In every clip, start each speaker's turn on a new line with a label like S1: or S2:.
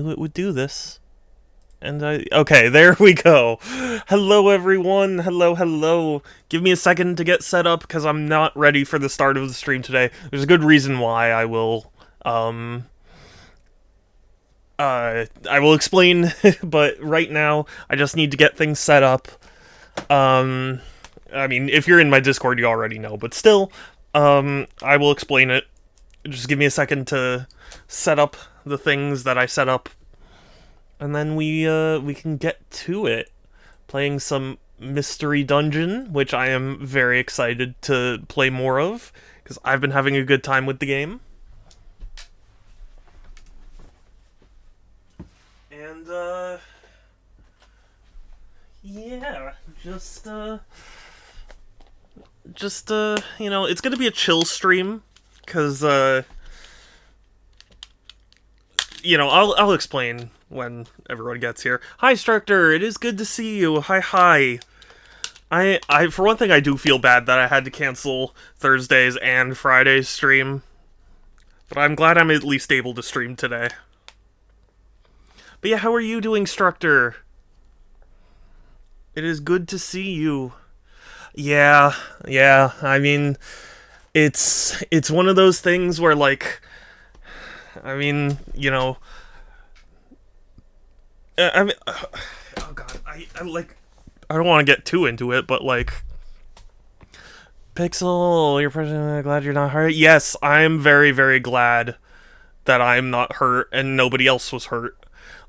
S1: it would do this. And okay, there we go. Hello everyone, hello. Give me a second to get set up, because I'm not ready for the start of the stream today. There's a good reason why. I will explain, but right now, I just need to get things set up. I mean, if you're in my Discord, you already know, but still, I will explain it. Just give me a second to set up the things that I set up, and then we can get to it. Playing some Mystery Dungeon, which I am very excited to play more of, because I've been having a good time with the game. And, yeah, you know, it's gonna be a chill stream, because, you know, I'll explain when everyone gets here. Hi, Structor, it is good to see you. Hi. I for one thing, I do feel bad that I had to cancel Thursday's and Friday's stream, but I'm glad I'm at least able to stream today. But yeah, how are you doing, Structor? It is good to see you. Yeah, I mean, it's one of those things where, like, I mean, you know, I mean, oh god, I don't want to get too into it, but like, Pixel, you're glad you're not hurt. Yes, I'm very, very glad that I'm not hurt and nobody else was hurt.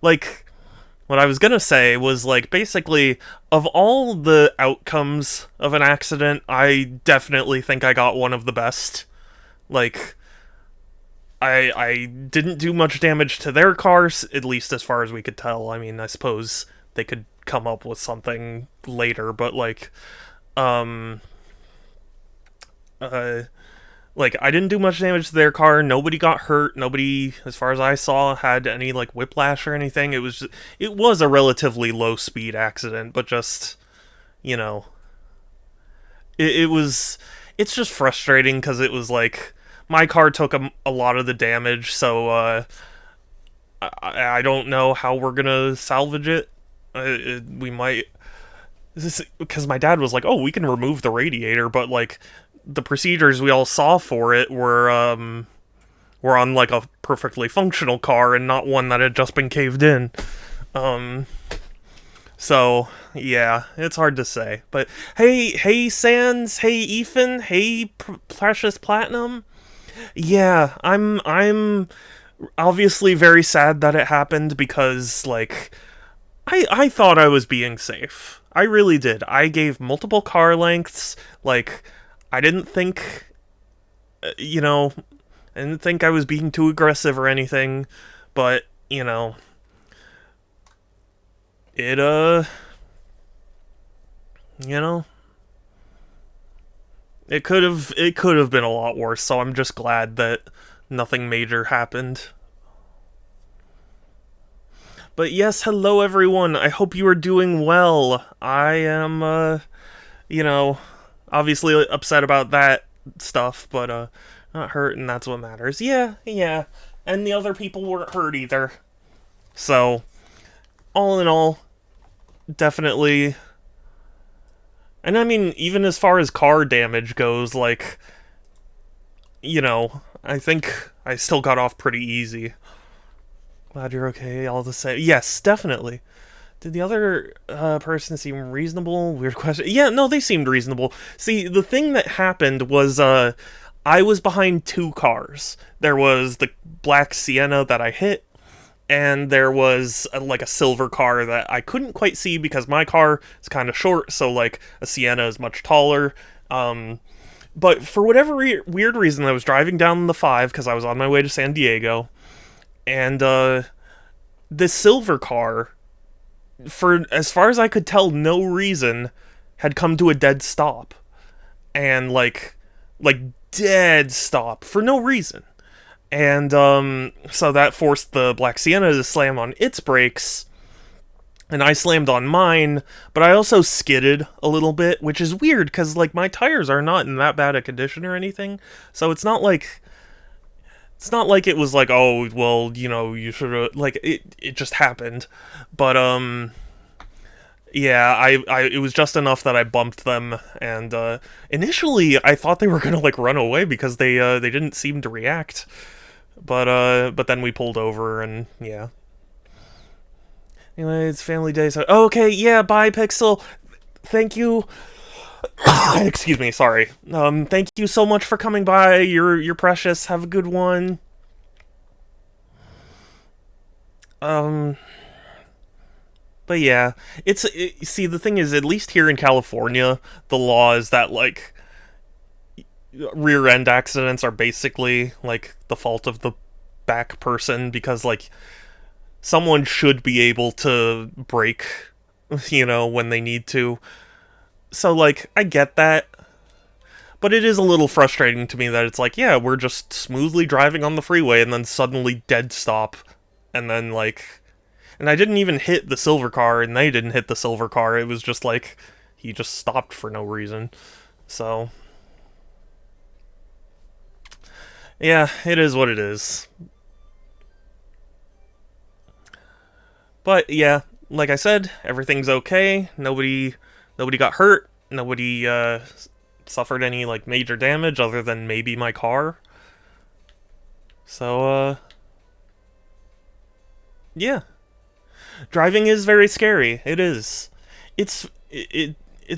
S1: Like, what I was gonna say was, like, basically, of all the outcomes of an accident, I definitely think I got one of the best. Like, I didn't do much damage to their cars, at least as far as we could tell. I mean, I suppose they could come up with something later, but, like, like, I didn't do much damage to their car. Nobody got hurt. Nobody, as far as I saw, had any, like, whiplash or anything. It was a relatively low-speed accident, but just, you know, it's just frustrating, because it was, like, my car took a lot of the damage, so, I don't know how we're gonna salvage it. We might... Because my dad was like, oh, we can remove the radiator, but, like, the procedures we all saw for it were on, like, a perfectly functional car and not one that had just been caved in. So, yeah, it's hard to say. But, hey, Sans, hey, Ethan, hey, Precious Platinum. Yeah, I'm obviously very sad that it happened, because, like, I thought I was being safe. I really did. I gave multiple car lengths. Like, I didn't think, you know, I didn't think I was being too aggressive or anything, but, you know, it, you know, it could have been a lot worse, so I'm just glad that nothing major happened. But yes, hello everyone, I hope you are doing well. I am, you know, obviously upset about that stuff, but, not hurt, and that's what matters. Yeah, and the other people weren't hurt either. So, all in all, definitely... And I mean, even as far as car damage goes, like, you know, I think I still got off pretty easy. Glad you're okay, all the same. Yes, definitely. Did the other person seem reasonable? Weird question. Yeah, no, they seemed reasonable. See, the thing that happened was, I was behind two cars. There was the black Sienna that I hit, and there was, like, a silver car that I couldn't quite see because my car is kind of short, so, like, a Sienna is much taller. But for whatever weird reason, I was driving down the 5 because I was on my way to San Diego, and, this silver car, for as far as I could tell, no reason, had come to a dead stop. And, like, dead stop, for no reason. And, so that forced the Black Sienna to slam on its brakes, and I slammed on mine, but I also skidded a little bit, which is weird, because, like, my tires are not in that bad a condition or anything, so it's not like... It's not like it was like, oh, well, you know, you should have, like, it just happened. But, yeah, it was just enough that I bumped them, and, initially, I thought they were gonna, like, run away because they didn't seem to react. But then we pulled over, and, yeah. Anyway, it's family day, so, okay, yeah, bye, Pixel. Thank you. Excuse me, sorry. Thank you so much for coming by. You're precious. Have a good one. But yeah, see, the thing is, at least here in California, the law is that, like, rear end accidents are basically, like, the fault of the back person, because, like, someone should be able to brake, you know, when they need to. So, like, I get that. But it is a little frustrating to me that it's like, yeah, we're just smoothly driving on the freeway and then suddenly dead stop. And then, like... And I didn't even hit the silver car, and they didn't hit the silver car. It was just like, he just stopped for no reason. So... yeah, it is what it is. But, yeah, like I said, everything's okay. Nobody got hurt. Nobody, suffered any, like, major damage other than maybe my car. So, yeah. Driving is very scary. It is. It's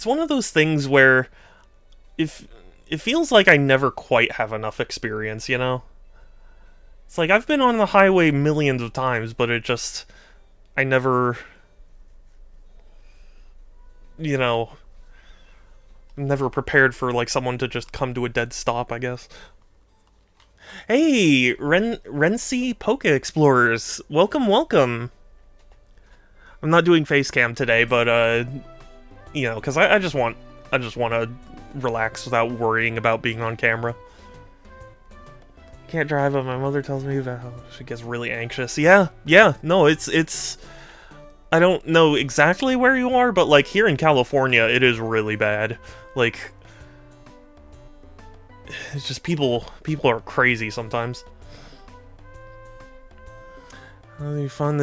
S1: one of those things where if it feels like I never quite have enough experience, you know? It's like I've been on the highway millions of times, but I never, you know, never prepared for, like, someone to just come to a dead stop, I guess. Hey, Rency Poke Explorers, welcome, welcome. I'm not doing face cam today, but you know, because I just want to relax without worrying about being on camera. Can't drive, but my mother tells me about how she gets really anxious. Yeah, no, it's. I don't know exactly where you are, but, like, here in California, it is really bad. Like, it's just people are crazy sometimes. That'll be fun.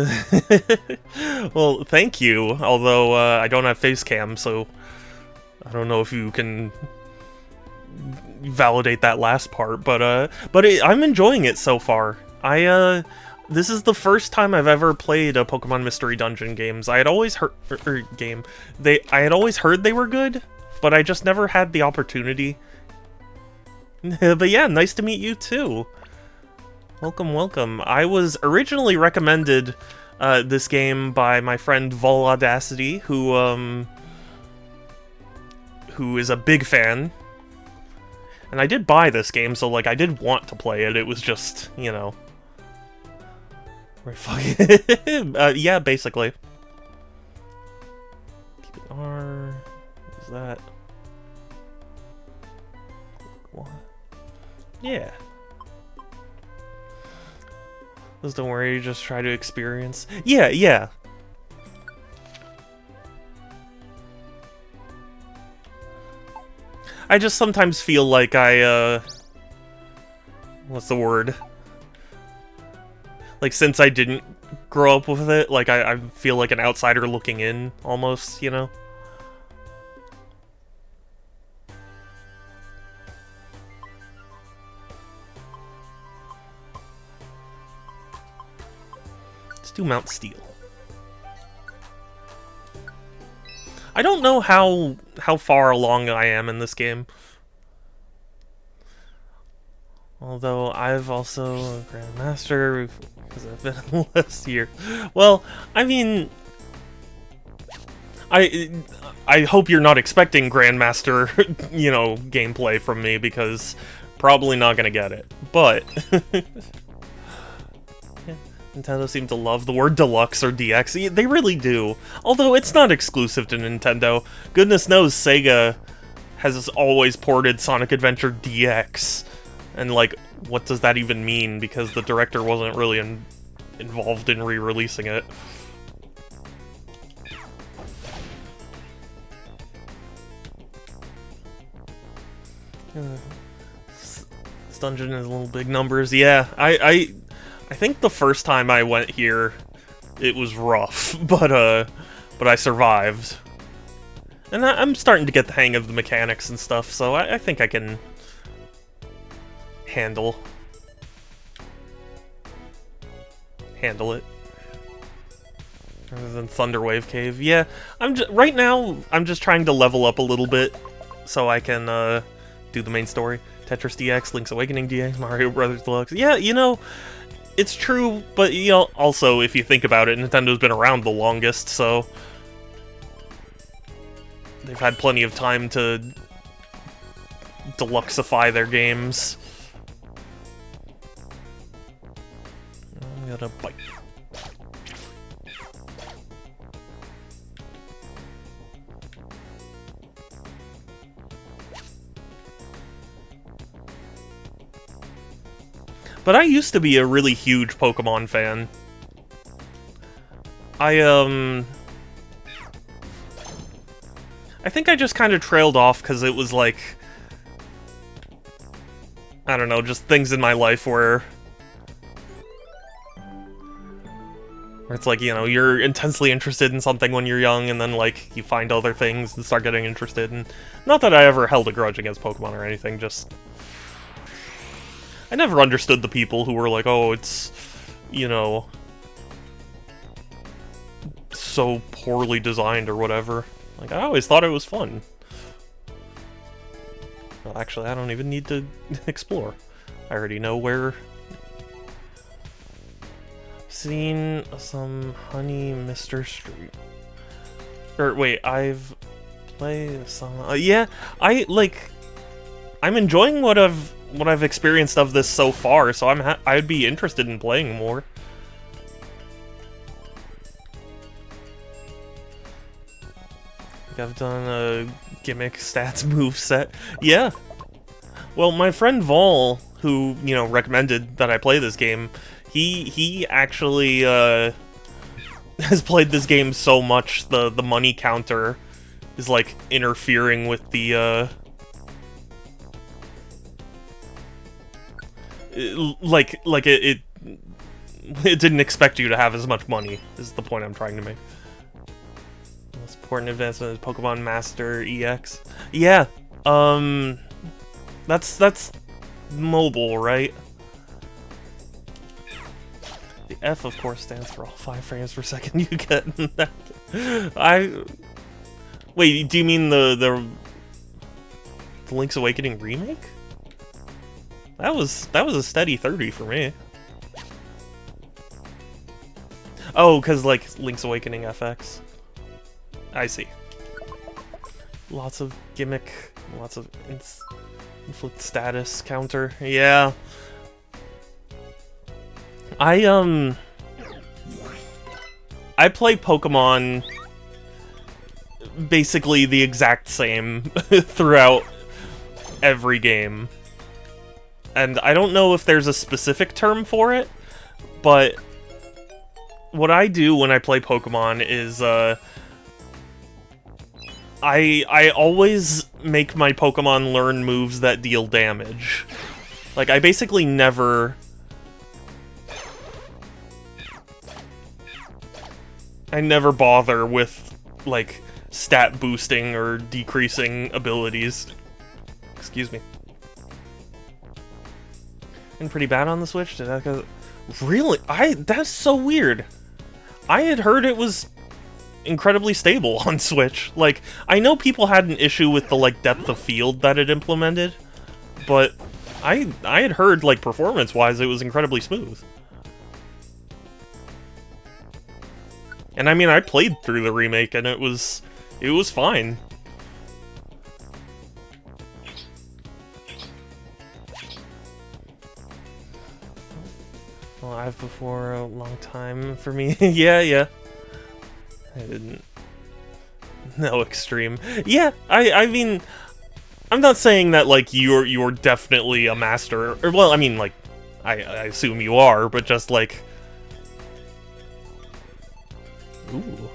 S1: Well, thank you. Although I don't have face cam, so I don't know if you can validate that last part. But I'm enjoying it so far. This is the first time I've ever played a Pokemon Mystery Dungeon games. I had always heard I had always heard they were good, but I just never had the opportunity. But yeah, nice to meet you too. Welcome, welcome. I was originally recommended this game by my friend Volodacity, who is a big fan. And I did buy this game, so, like, I did want to play it. It was just, you know. Yeah, basically. Keep it R. What is that? What? Yeah. Just don't worry, just try to experience. Yeah. I just sometimes feel like what's the word? Like, since I didn't grow up with it, like, I feel like an outsider looking in, almost, you know? Let's do Mount Steel. I don't know how far along I am in this game. Although I've also a Grandmaster because I've been last year. Well, I mean, I hope you're not expecting Grandmaster, you know, gameplay from me, because probably not gonna get it. But yeah, Nintendo seems to love the word deluxe or DX. They really do. Although it's not exclusive to Nintendo. Goodness knows Sega has always ported Sonic Adventure DX. And, like, what does that even mean? Because the director wasn't really involved in re-releasing it. This dungeon is a little big numbers. Yeah, I think the first time I went here, it was rough, but I survived. And I'm starting to get the hang of the mechanics and stuff, so I think I can handle it. Other than Thunderwave Cave, yeah. Right now I'm just trying to level up a little bit so I can do the main story. Tetris DX, Link's Awakening DX, Mario Brothers Deluxe. Yeah, you know, it's true, but you know, also if you think about it, Nintendo's been around the longest, so they've had plenty of time to deluxeify their games. I'm gonna bite. But I used to be a really huge Pokemon fan. I think I just kind of trailed off because it was like, I don't know, just things in my life where it's like, you know, you're intensely interested in something when you're young, and then, like, you find other things and start getting interested, and not that I ever held a grudge against Pokemon or anything, just I never understood the people who were like, oh, it's, you know, so poorly designed or whatever. Like, I always thought it was fun. Well, actually, I don't even need to explore. I already know where. Seen some Honey Mr. Street. Or, wait, I've played some... yeah, I'm enjoying what I've experienced of this so far, so I'd be interested in playing more. I've done a gimmick stats move set. Yeah. Well, my friend Vol, who, you know, recommended that I play this game, he actually has played this game so much the money counter is like interfering with the it didn't expect you to have as much money, is the point I'm trying to make. Most important advancement is Pokemon Master EX. Yeah, that's mobile, right? The F, of course, stands for all 5 frames per second you get. Wait, do you mean the Link's Awakening remake? That was a steady 30 for me. Oh, because, like, Link's Awakening FX. I see. Lots of gimmick, lots of inflict status counter. Yeah. I play Pokemon basically the exact same throughout every game. And I don't know if there's a specific term for it, but what I do when I play Pokemon is, I always make my Pokemon learn moves that deal damage. Like, I basically never... I never bother with, like, stat boosting or decreasing abilities. Excuse me. And pretty bad on the Switch? Did that go... Really? That's so weird. I had heard it was incredibly stable on Switch. Like, I know people had an issue with the, like, depth of field that it implemented, but I had heard, like, performance-wise, it was incredibly smooth. And I mean, I played through the remake, and it was fine. Live before a long time for me. yeah. I didn't. No extreme. Yeah, I mean, I'm not saying that, like, you're definitely a master, or, well, I mean, like, I assume you are, but just, like... Ooh.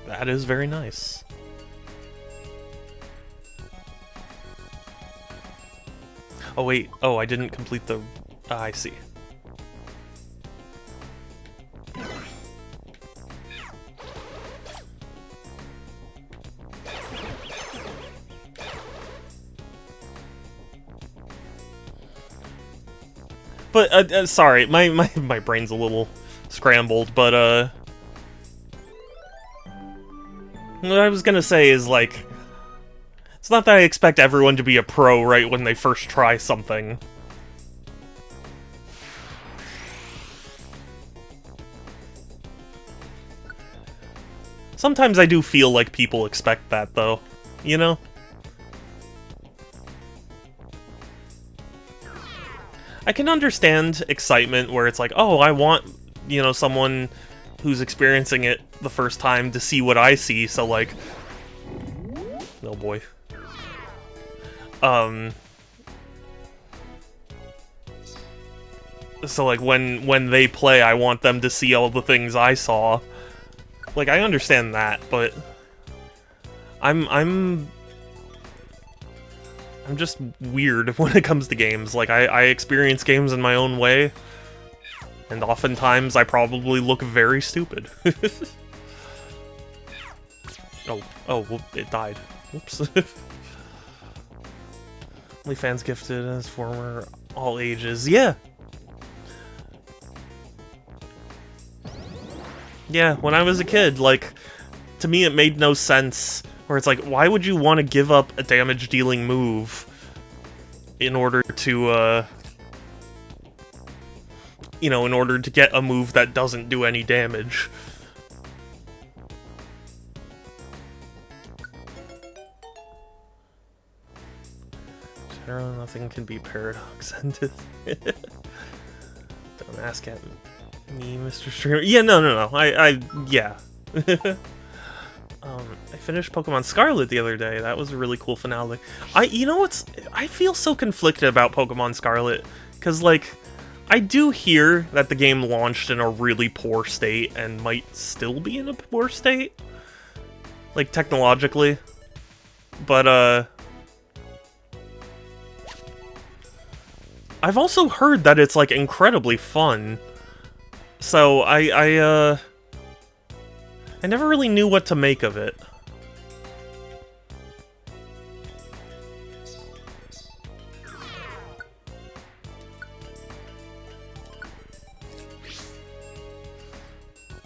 S1: That is very nice. Oh wait, oh, I didn't complete the... I see. But, sorry, my brain's a little scrambled, but, what I was gonna say is, like, it's not that I expect everyone to be a pro right when they first try something. Sometimes I do feel like people expect that, though, you know? I can understand excitement where it's like, oh, I want, you know, someone who's experiencing it the first time to see what I see, so like... Oh boy. So like, when they play, I want them to see all the things I saw. Like, I understand that, but... I'm just weird when it comes to games. Like, I experience games in my own way, and oftentimes I probably look very stupid. Oh, it died. Whoops. OnlyFans gifted as former all ages. Yeah! Yeah, when I was a kid, like, to me it made no sense. Where it's like, why would you want to give up a damage-dealing move in order to, you know, in order to get a move that doesn't do any damage? Generally, nothing can be paradox-ended. Don't ask at me, Mr. Streamer. Yeah, no. Yeah. I finished Pokemon Scarlet the other day. That was a really cool finale. You know what's... I feel so conflicted about Pokemon Scarlet, because, like, I do hear that the game launched in a really poor state and might still be in a poor state, like, technologically, but, I've also heard that it's, like, incredibly fun, so I never really knew what to make of it.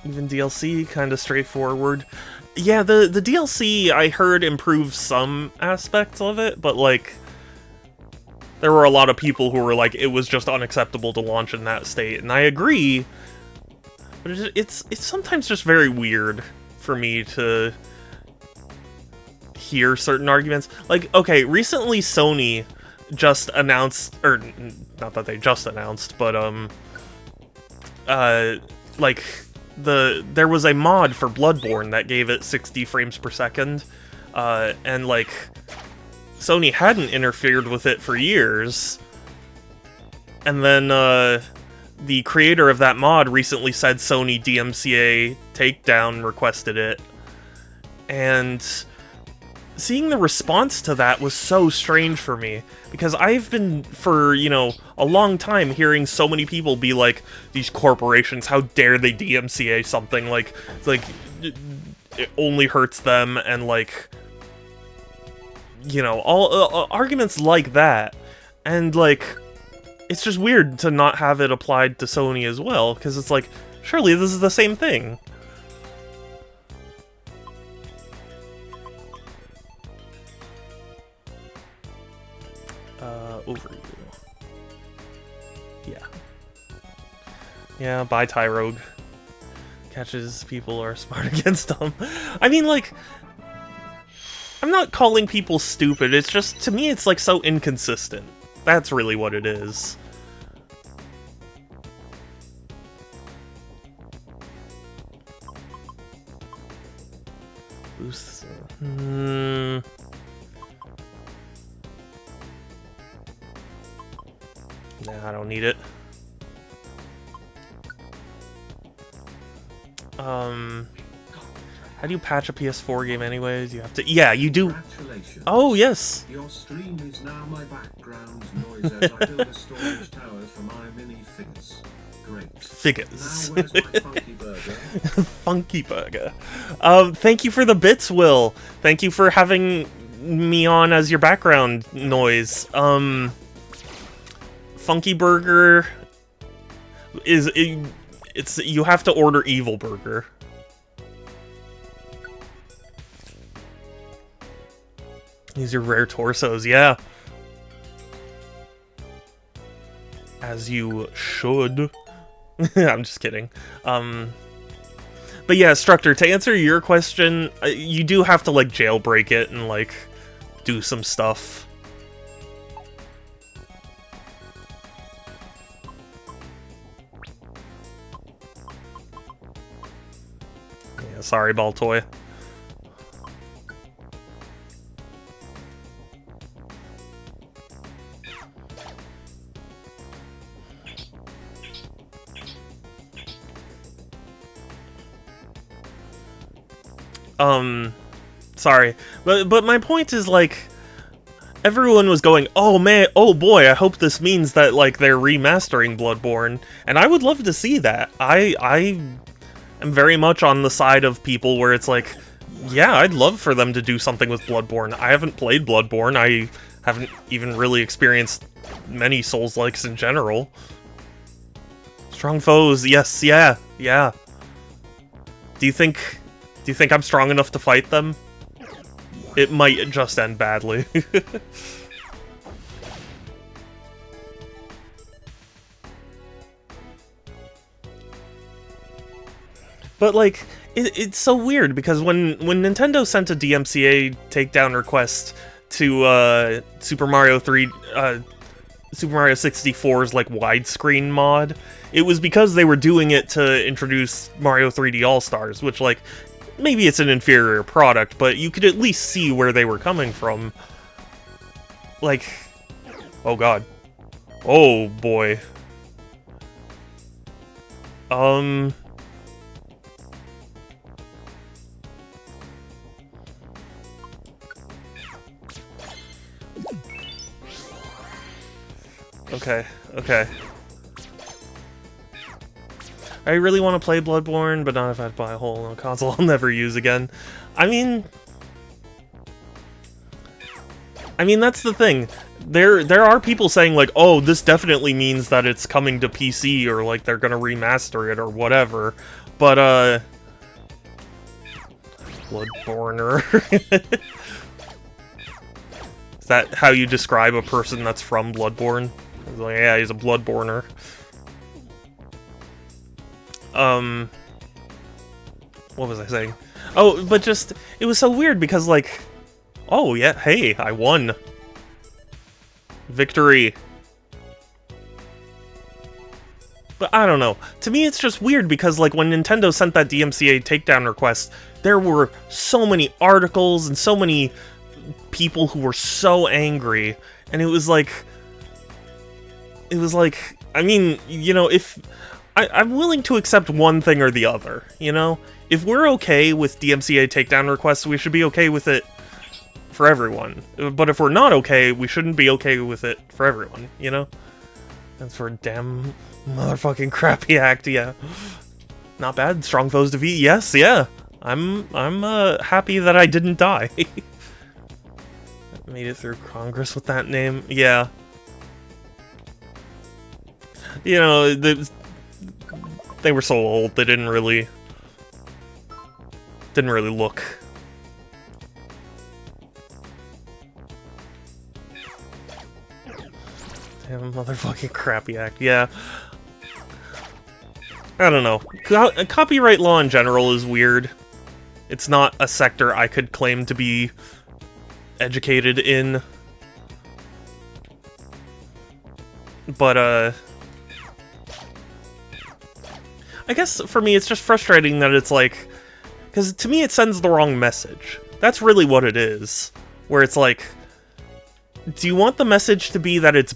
S1: Even DLC, kind of straightforward. Yeah, the DLC, I heard, improves some aspects of it, but, like, there were a lot of people who were like, it was just unacceptable to launch in that state, and I agree, but it's sometimes just very weird for me to hear certain arguments. Like, okay, recently Sony just announced, or, not that they just announced, but, like... there was a mod for Bloodborne that gave it 60 frames per second, and, like, Sony hadn't interfered with it for years, and then, the creator of that mod recently said Sony DMCA takedown requested it, and seeing the response to that was so strange for me, because I've been, for, you know, a long time hearing so many people be like, these corporations, how dare they DMCA something, like it only hurts them, and, like, you know, all arguments like that, and, like, it's just weird to not have it applied to Sony as well, because it's like, surely this is the same thing. Overview. Yeah. Yeah, bye Tyrogue. Catches people are smart against them. I mean, like, I'm not calling people stupid, it's just, to me, it's, like, so inconsistent. That's really what it is. Boosts. Nah, I don't need it. How do you patch a PS4 game anyways? You have to... Yeah, you do...
S2: Congratulations.
S1: Oh, yes!
S2: Your stream is now my background noise as I build a storage tower for my mini figures. Great.
S1: Figures.
S2: Now where's my funky burger?
S1: Funky Burger. Thank you for the bits, Will. Thank you for having me on as your background noise. Funky Burger is... It's... You have to order Evil Burger. These are rare torsos, yeah. As you should. I'm just kidding. But yeah, Structor, to answer your question, you do have to, like, jailbreak it and, like, do some stuff. Yeah, sorry, Baltoy. Sorry. But my point is, like, everyone was going, oh man, oh boy, I hope this means that, like, they're remastering Bloodborne. And I would love to see that. I am very much on the side of people where it's like, yeah, I'd love for them to do something with Bloodborne. I haven't played Bloodborne. I haven't even really experienced many Souls-likes in general. Strong foes, yes, yeah. Do you think I'm strong enough to fight them? It might just end badly. But, like, it's so weird, because when Nintendo sent a DMCA takedown request to Super Mario 64's, like, widescreen mod, it was because they were doing it to introduce Mario 3D All-Stars, which, like, maybe it's an inferior product, but you could at least see where they were coming from. Like, oh god. Oh boy. Okay. I really want to play Bloodborne, but not if I have to buy a whole console I'll never use again. I mean, that's the thing. There are people saying, like, oh, this definitely means that it's coming to PC, or, like, they're gonna remaster it, or whatever. But, Bloodborner. Is that how you describe a person that's from Bloodborne? Like, yeah, he's a Bloodborner. What was I saying? Oh, but just, it was so weird because, like, oh, yeah, hey, I won. Victory. But I don't know. To me, it's just weird because, like, when Nintendo sent that DMCA takedown request, there were so many articles and so many people who were so angry, and it was like, I mean, you know, if... I'm willing to accept one thing or the other, you know? If we're okay with DMCA takedown requests, we should be okay with it for everyone. But if we're not okay, we shouldn't be okay with it for everyone, you know? That's for a damn motherfucking crappy act, yeah. Not bad. Strong foes defeat. Yes, yeah. I'm happy that I didn't die. Made it through Congress with that name. Yeah. You know, they were so old, they didn't really look. Damn motherfucking crappy act, yeah. I don't know. Copyright law in general is weird. It's not a sector I could claim to be educated in. But, I guess for me it's just frustrating that it's like... Because to me it sends the wrong message. That's really what it is. Where it's like... Do you want the message to be that it's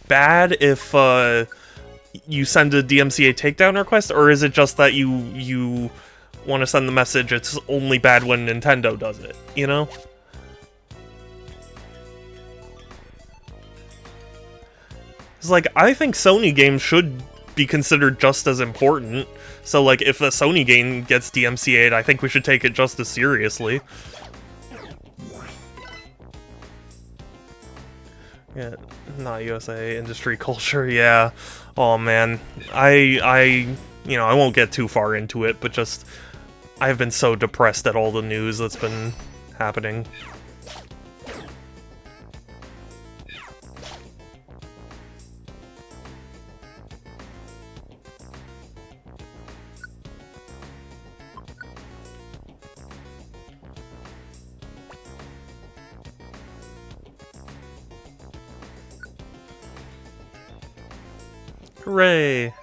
S1: bad if, you send a DMCA takedown request? Or is it just that you want to send the message it's only bad when Nintendo does it, you know? It's like, I think Sony games should be considered just as important. So, like, if a Sony game gets DMCA'd, I think we should take it just as seriously. Yeah, not USA industry culture, yeah. Oh, man. I won't get too far into it, but just... I've been so depressed at all the news that's been happening. Hooray!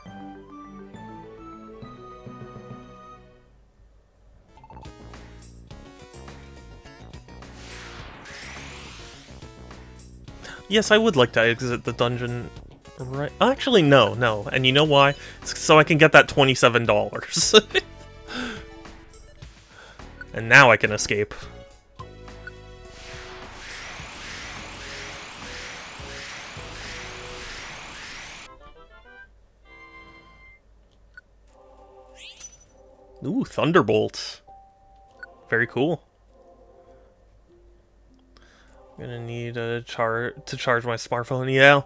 S1: Yes, I would like to exit the dungeon right... Actually, no. And you know why? It's so I can get that $27. And now I can escape. Ooh, Thunderbolt. Very cool. I'm gonna need a to charge my smartphone. Yeah.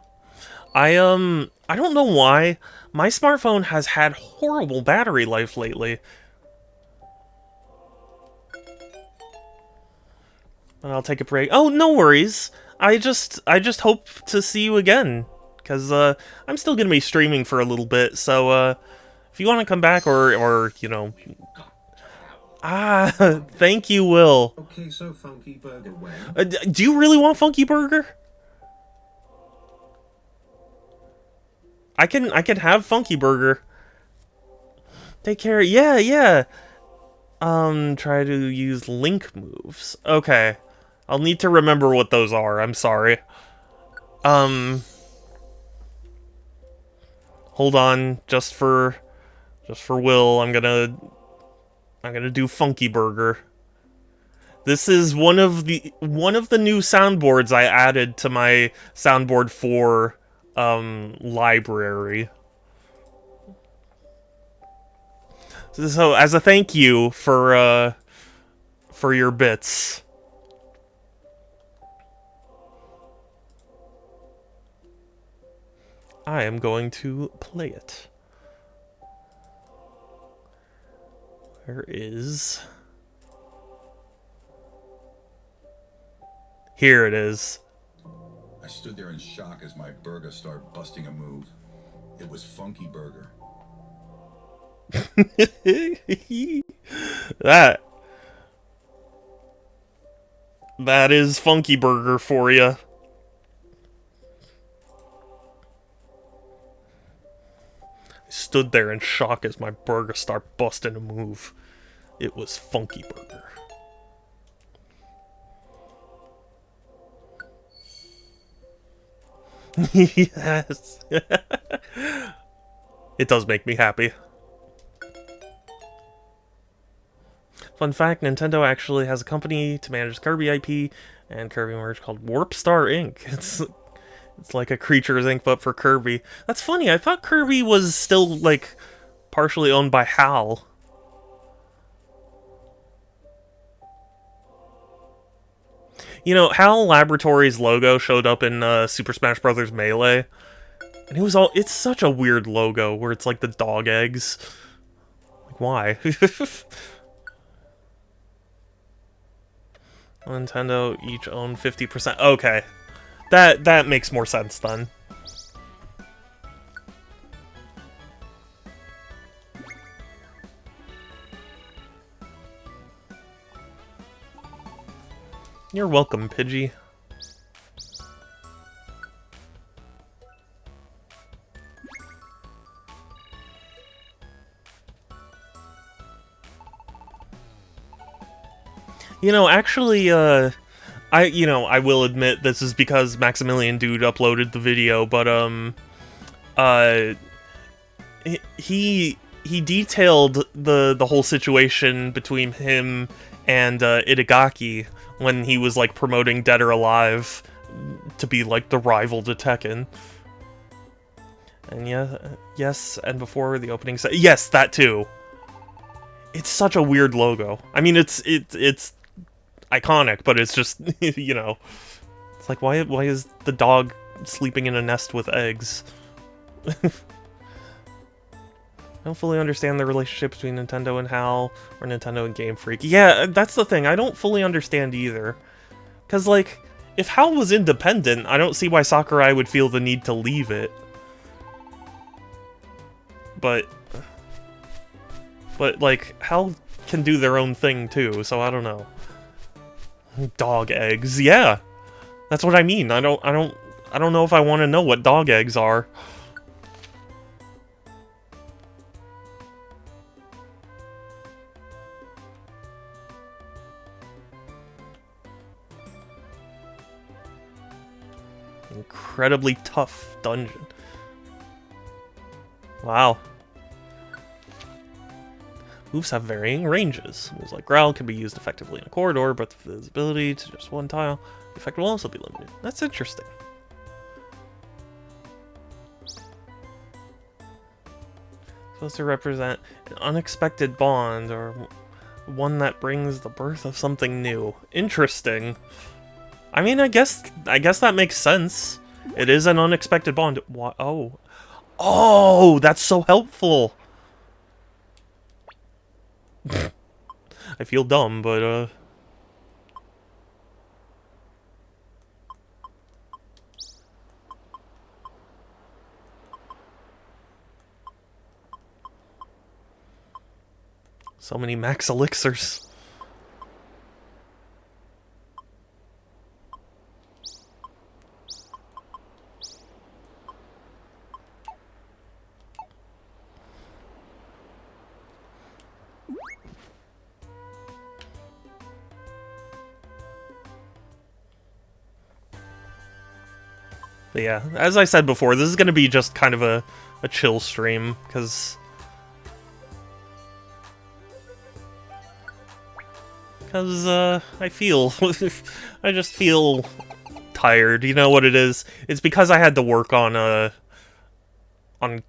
S1: I don't know why. My smartphone has had horrible battery life lately. And I'll take a break. Oh, no worries. I just hope to see you again. Because, I'm still gonna be streaming for a little bit, so, if you want to come back or, you know... Ah, thank you, Will.
S2: Okay, so Funky Burger when?
S1: Do you really want Funky Burger? I can have Funky Burger. Take care. Yeah. Try to use link moves. Okay. I'll need to remember what those are. I'm sorry. Hold on, just for Will, I'm gonna do Funky Burger. This is one of the new soundboards I added to my soundboard 4 library. So as a thank you for your bits. I am going to play it. Where is... Here it is.
S3: I stood there in shock as my burger started busting a move. It was Funky Burger.
S1: That is Funky Burger for you. I stood there in shock as my burger started busting a move. It was Funky Burger. Yes. It does make me happy. Fun fact, Nintendo actually has a company to manage Kirby IP and Kirby merch called Warp Star Inc. It's like a Creatures Inc. but for Kirby. That's funny, I thought Kirby was still, like, partially owned by HAL. You know, HAL Laboratories' logo showed up in Super Smash Bros. Melee. And it's such a weird logo, where it's like the dog eggs. Like, why? Nintendo each own 50%. Okay. That makes more sense then. You're welcome, Pidgey. You know, actually, I will admit this is because Maximilian Dude uploaded the video, but, he he detailed the whole situation between him and Itagaki when he was like promoting Dead or Alive to be like the rival to Tekken. And yeah, yes, and before the opening set, yes, that too. It's such a weird logo. I mean, it's iconic, but it's just you know, it's like why is the dog sleeping in a nest with eggs? I don't fully understand the relationship between Nintendo and HAL, or Nintendo and Game Freak. Yeah, that's the thing. I don't fully understand either. Because, like, if HAL was independent, I don't see why Sakurai would feel the need to leave it. But, like, HAL can do their own thing, too, so I don't know. Dog eggs, yeah! That's what I mean. I don't know if I want to know what dog eggs are. Incredibly tough dungeon. Wow. Moves have varying ranges. Moves like Growl can be used effectively in a corridor, but the visibility to just one tile, the effect will also be limited. That's interesting. Supposed to represent an unexpected bond, or one that brings the birth of something new. Interesting. I mean, I guess that makes sense. It is an unexpected bond. What? Oh. Oh, that's so helpful. I feel dumb, but, so many max elixirs. But yeah, as I said before, this is going to be just kind of a chill stream, because... I feel... I just feel tired, you know what it is? It's because I had to work on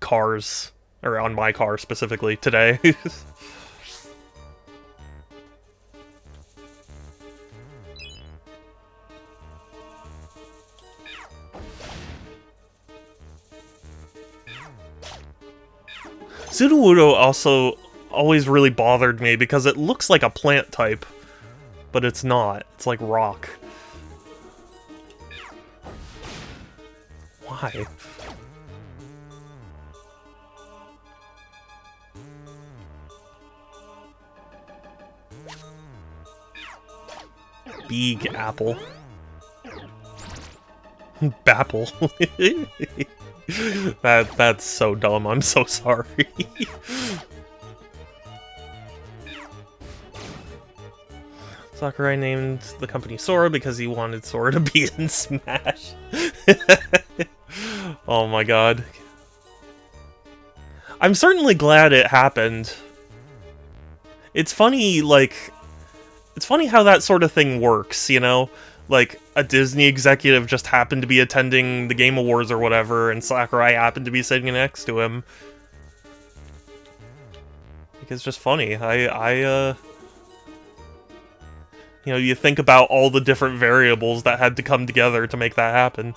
S1: cars, or on my car specifically, today. Sudowoodo also always really bothered me because it looks like a plant type, but it's not. It's like rock. Why? Big apple. Bapple. That's so dumb, I'm so sorry. Sakurai named the company Sora because he wanted Sora to be in Smash. Oh my god. I'm certainly glad it happened. It's funny, like... It's funny how that sort of thing works, you know? Like, a Disney executive just happened to be attending the Game Awards or whatever, and Sakurai happened to be sitting next to him. Like, it's just funny. You know, you think about all the different variables that had to come together to make that happen.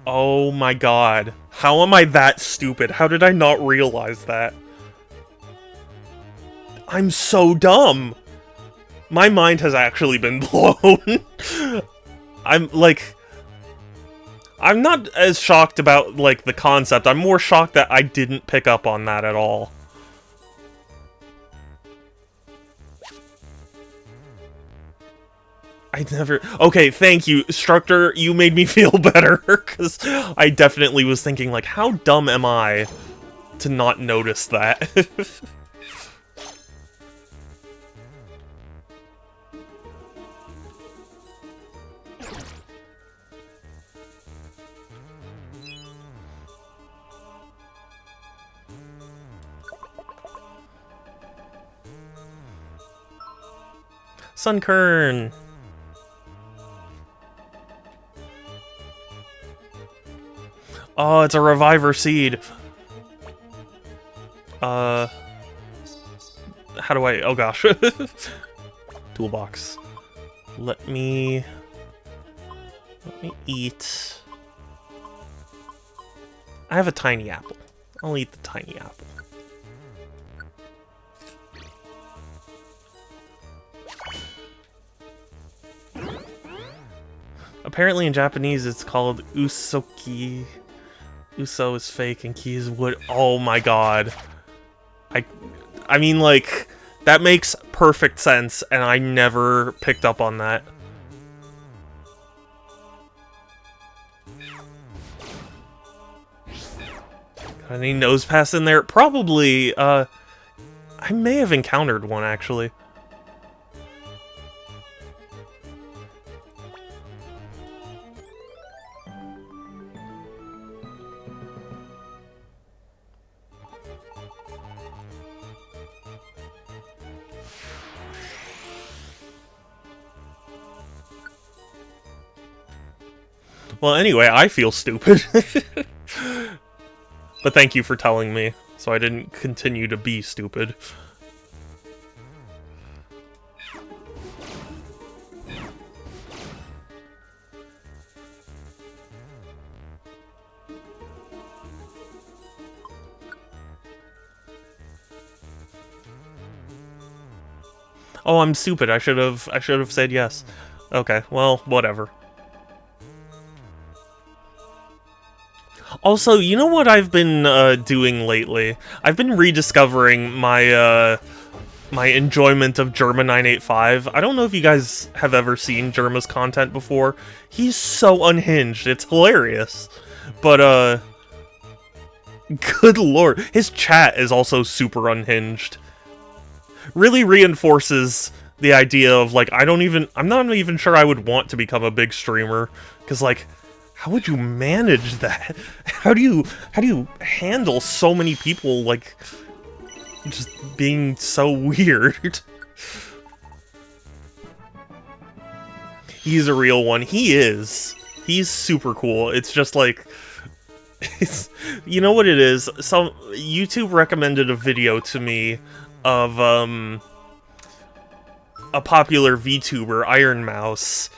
S1: Oh my god. How am I that stupid? How did I not realize that? I'm so dumb! My mind has actually been blown. I'm not as shocked about, like, the concept. I'm more shocked that I didn't pick up on that at all. I never... Okay, thank you, Structor. You made me feel better, because I definitely was thinking, like, how dumb am I to not notice that? Sunkern! Oh, it's a Reviver Seed. How do I... Oh, gosh. Toolbox. Let me eat... I have a tiny apple. I'll eat the tiny apple. Apparently in Japanese it's called usoki. Uso is fake and ki is wood. Oh my god. I mean, like, that makes perfect sense, and I never picked up on that. Got any nose pass in there? Probably, I may have encountered one, actually. Well, anyway, I feel stupid. But thank you for telling me, so I didn't continue to be stupid. Oh, I'm stupid. I should have said yes. Okay, well, whatever. Also, you know what I've been doing lately? I've been rediscovering my my enjoyment of Jerma 985. I don't know if you guys have ever seen Jerma's content before. He's so unhinged. It's hilarious. But good lord, his chat is also super unhinged. Really reinforces the idea of, like, I'm not even sure I would want to become a big streamer, cuz, like, how would you manage that? How do you handle so many people, like, just being so weird? He's a real one. He is. He's super cool. It's just like, you know what it is? So YouTube recommended a video to me of a popular VTuber, Iron Mouse.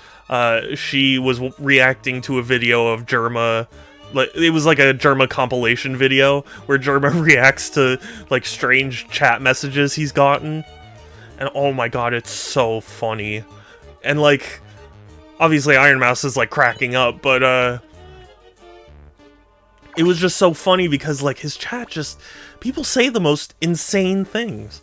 S1: She was reacting to a video of Jerma. Like, it was like a Jerma compilation video where Jerma reacts to, like, strange chat messages he's gotten. And oh my god, it's so funny. And, like, obviously Iron Mouse is, like, cracking up, but it was just so funny because, like, his chat just... people say the most insane things.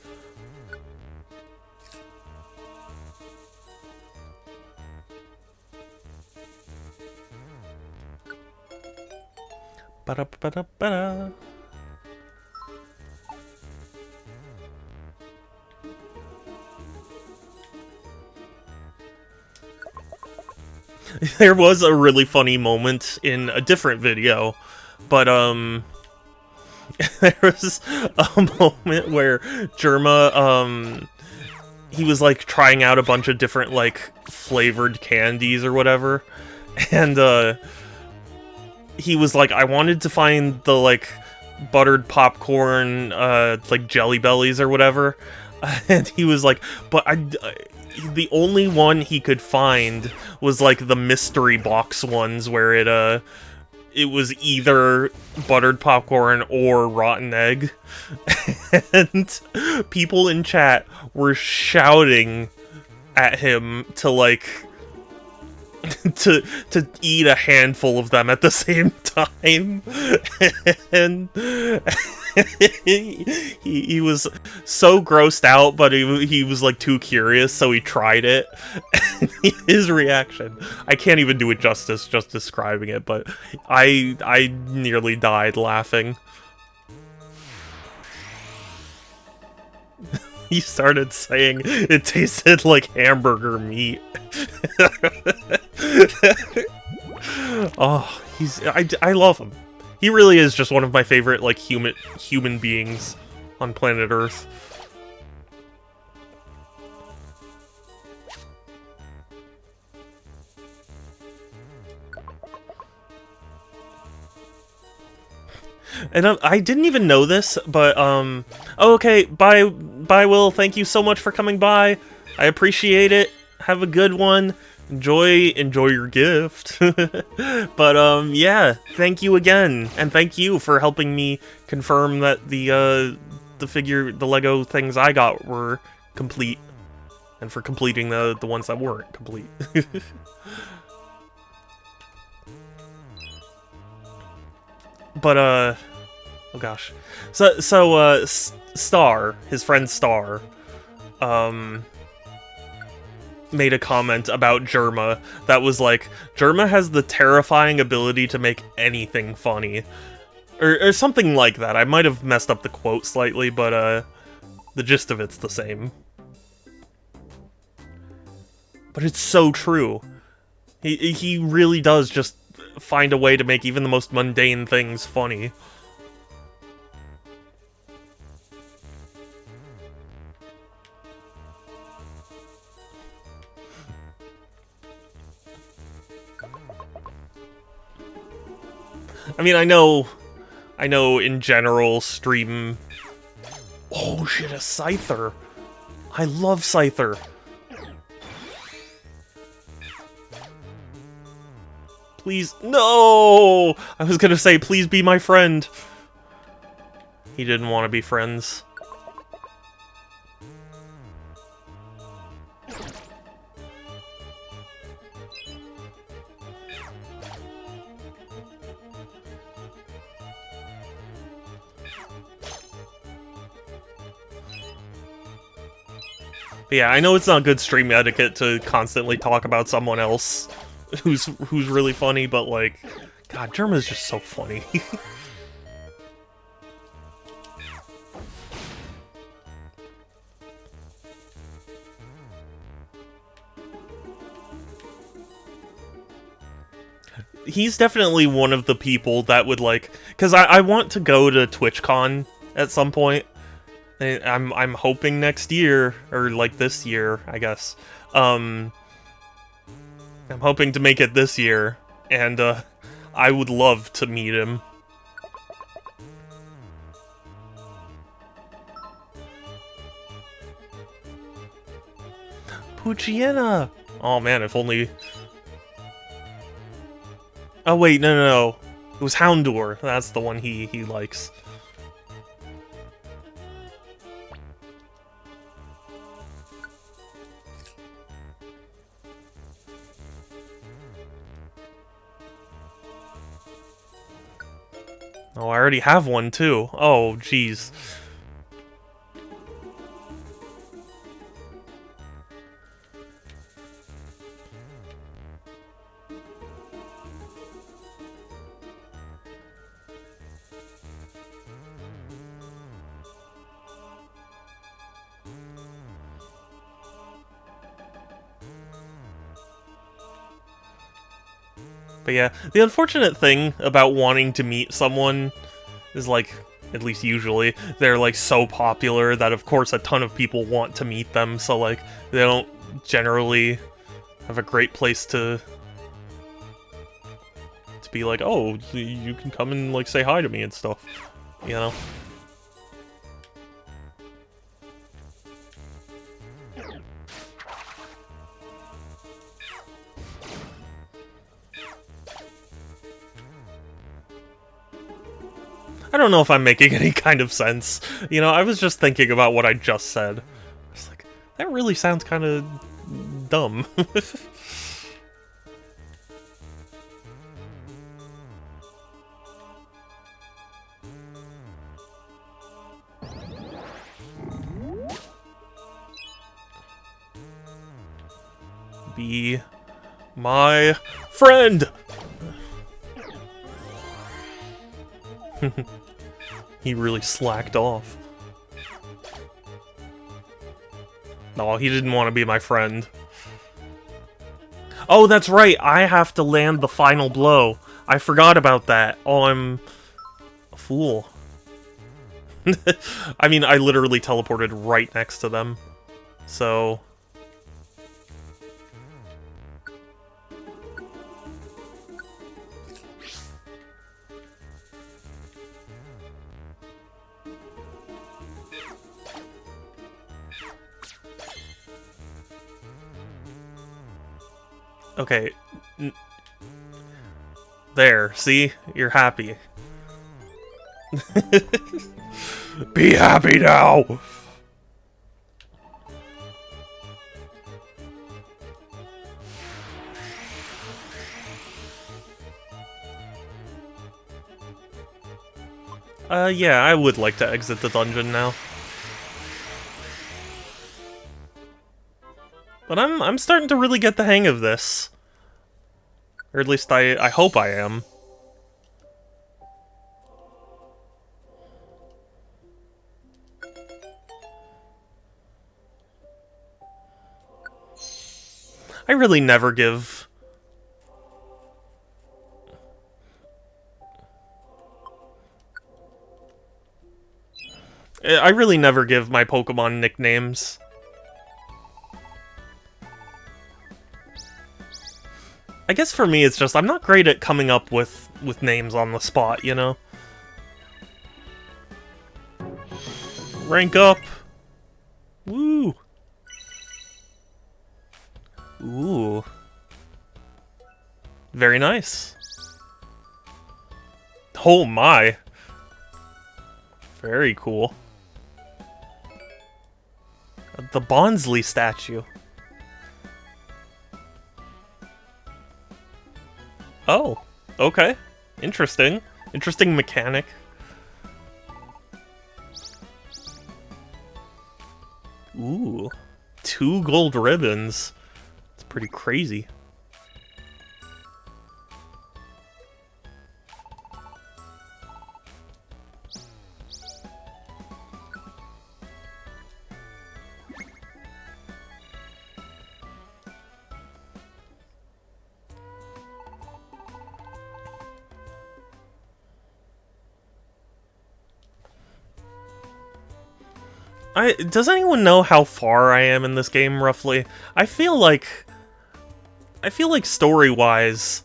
S1: Ba-da-ba-da-ba-da. There was a really funny moment in a different video, but there was a moment where Jerma, he was, like, trying out a bunch of different, like, flavored candies or whatever, and he was like, I wanted to find the, like, buttered popcorn, like, Jelly Bellies or whatever, and he was like, but the only one he could find was, like, the mystery box ones where it was either buttered popcorn or rotten egg, and people in chat were shouting at him to, like, to eat a handful of them at the same time, and he was so grossed out, but he was, like, too curious, so he tried it. And his reaction, I can't even do it justice just describing it, but I nearly died laughing. He started saying it tasted like hamburger meat. Oh, I love him. He really is just one of my favorite, like, human beings on planet Earth. And I didn't even know this, but oh, okay, bye, Will. Thank you so much for coming by. I appreciate it. Have a good one. Enjoy your gift. But yeah, thank you again, and thank you for helping me confirm that the Lego things I got were complete, and for completing the ones that weren't complete. But oh gosh, so Star, his friend Star, made a comment about Germa that was like, Germa has the terrifying ability to make anything funny, or something like that. I might have messed up the quote slightly, but the gist of it's the same. But it's so true. He really does just find a way to make even the most mundane things funny. I mean, I know in general stream... Oh shit, a Scyther! I love Scyther! Please, no! I was gonna say, please be my friend. He didn't want to be friends. But yeah, I know it's not good stream etiquette to constantly talk about someone else who's really funny, but like, God, Germa's just so funny. He's definitely one of the people that would like, because I want to go to TwitchCon at some point. I'm hoping next year, or like this year, I guess. I'm hoping to make it this year, and I would love to meet him. Poochyena! Oh man, if only... Oh wait, no. It was Houndour. That's the one he likes. Oh, I already have one, too. Oh, jeez. But yeah, the unfortunate thing about wanting to meet someone is, like, at least usually, they're, like, so popular that, of course, a ton of people want to meet them, so, like, they don't generally have a great place to be like, oh, you can come and, like, say hi to me and stuff, you know? I don't know if I'm making any kind of sense. You know, I was just thinking about what I just said. I was like, that really sounds kind of dumb. Be my friend! He really slacked off. No, he didn't want to be my friend. Oh, that's right, I have to land the final blow. I forgot about that. Oh, I'm a fool. I mean, I literally teleported right next to them. So... Okay. There, see? You're happy. Be happy now! Yeah, I would like to exit the dungeon now. But I'm starting to really get the hang of this. Or at least I hope I am. I really never give... I really never give my Pokemon nicknames. I guess for me it's just I'm not great at coming up with names on the spot, you know? Rank up! Woo! Ooh. Very nice. Oh my! Very cool. The Bonsly statue. Oh, okay. Interesting. Interesting mechanic. Ooh. 2 gold ribbons. It's pretty crazy. Does anyone know how far I am in this game, roughly? I feel like story-wise,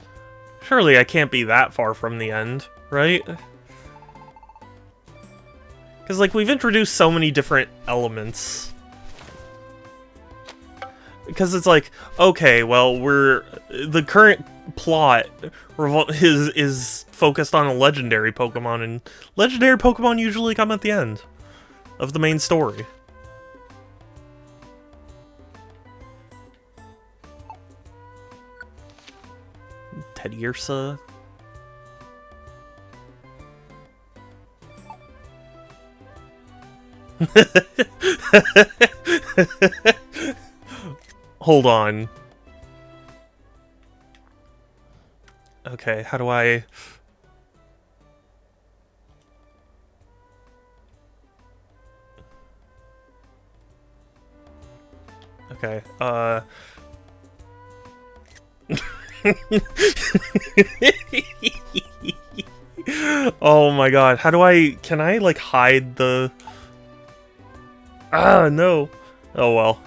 S1: surely I can't be that far from the end, right? Because, like, we've introduced so many different elements. Because it's like, okay, well, the current plot is focused on a legendary Pokemon, and legendary Pokemon usually come at the end of the main story. Teddiursa. Hold on. Okay, how do I... Okay, oh my god, how do I... Can I, like, hide the... Ah, no. Oh well.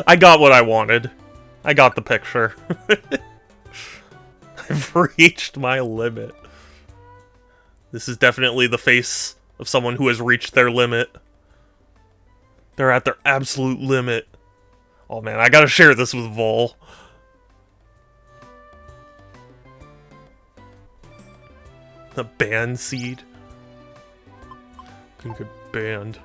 S1: I got what I wanted. I got the picture. I've reached my limit. This is definitely the face of someone who has reached their limit. They're at their absolute limit. Oh man, I gotta share this with Vol. The band seed. Can get banned.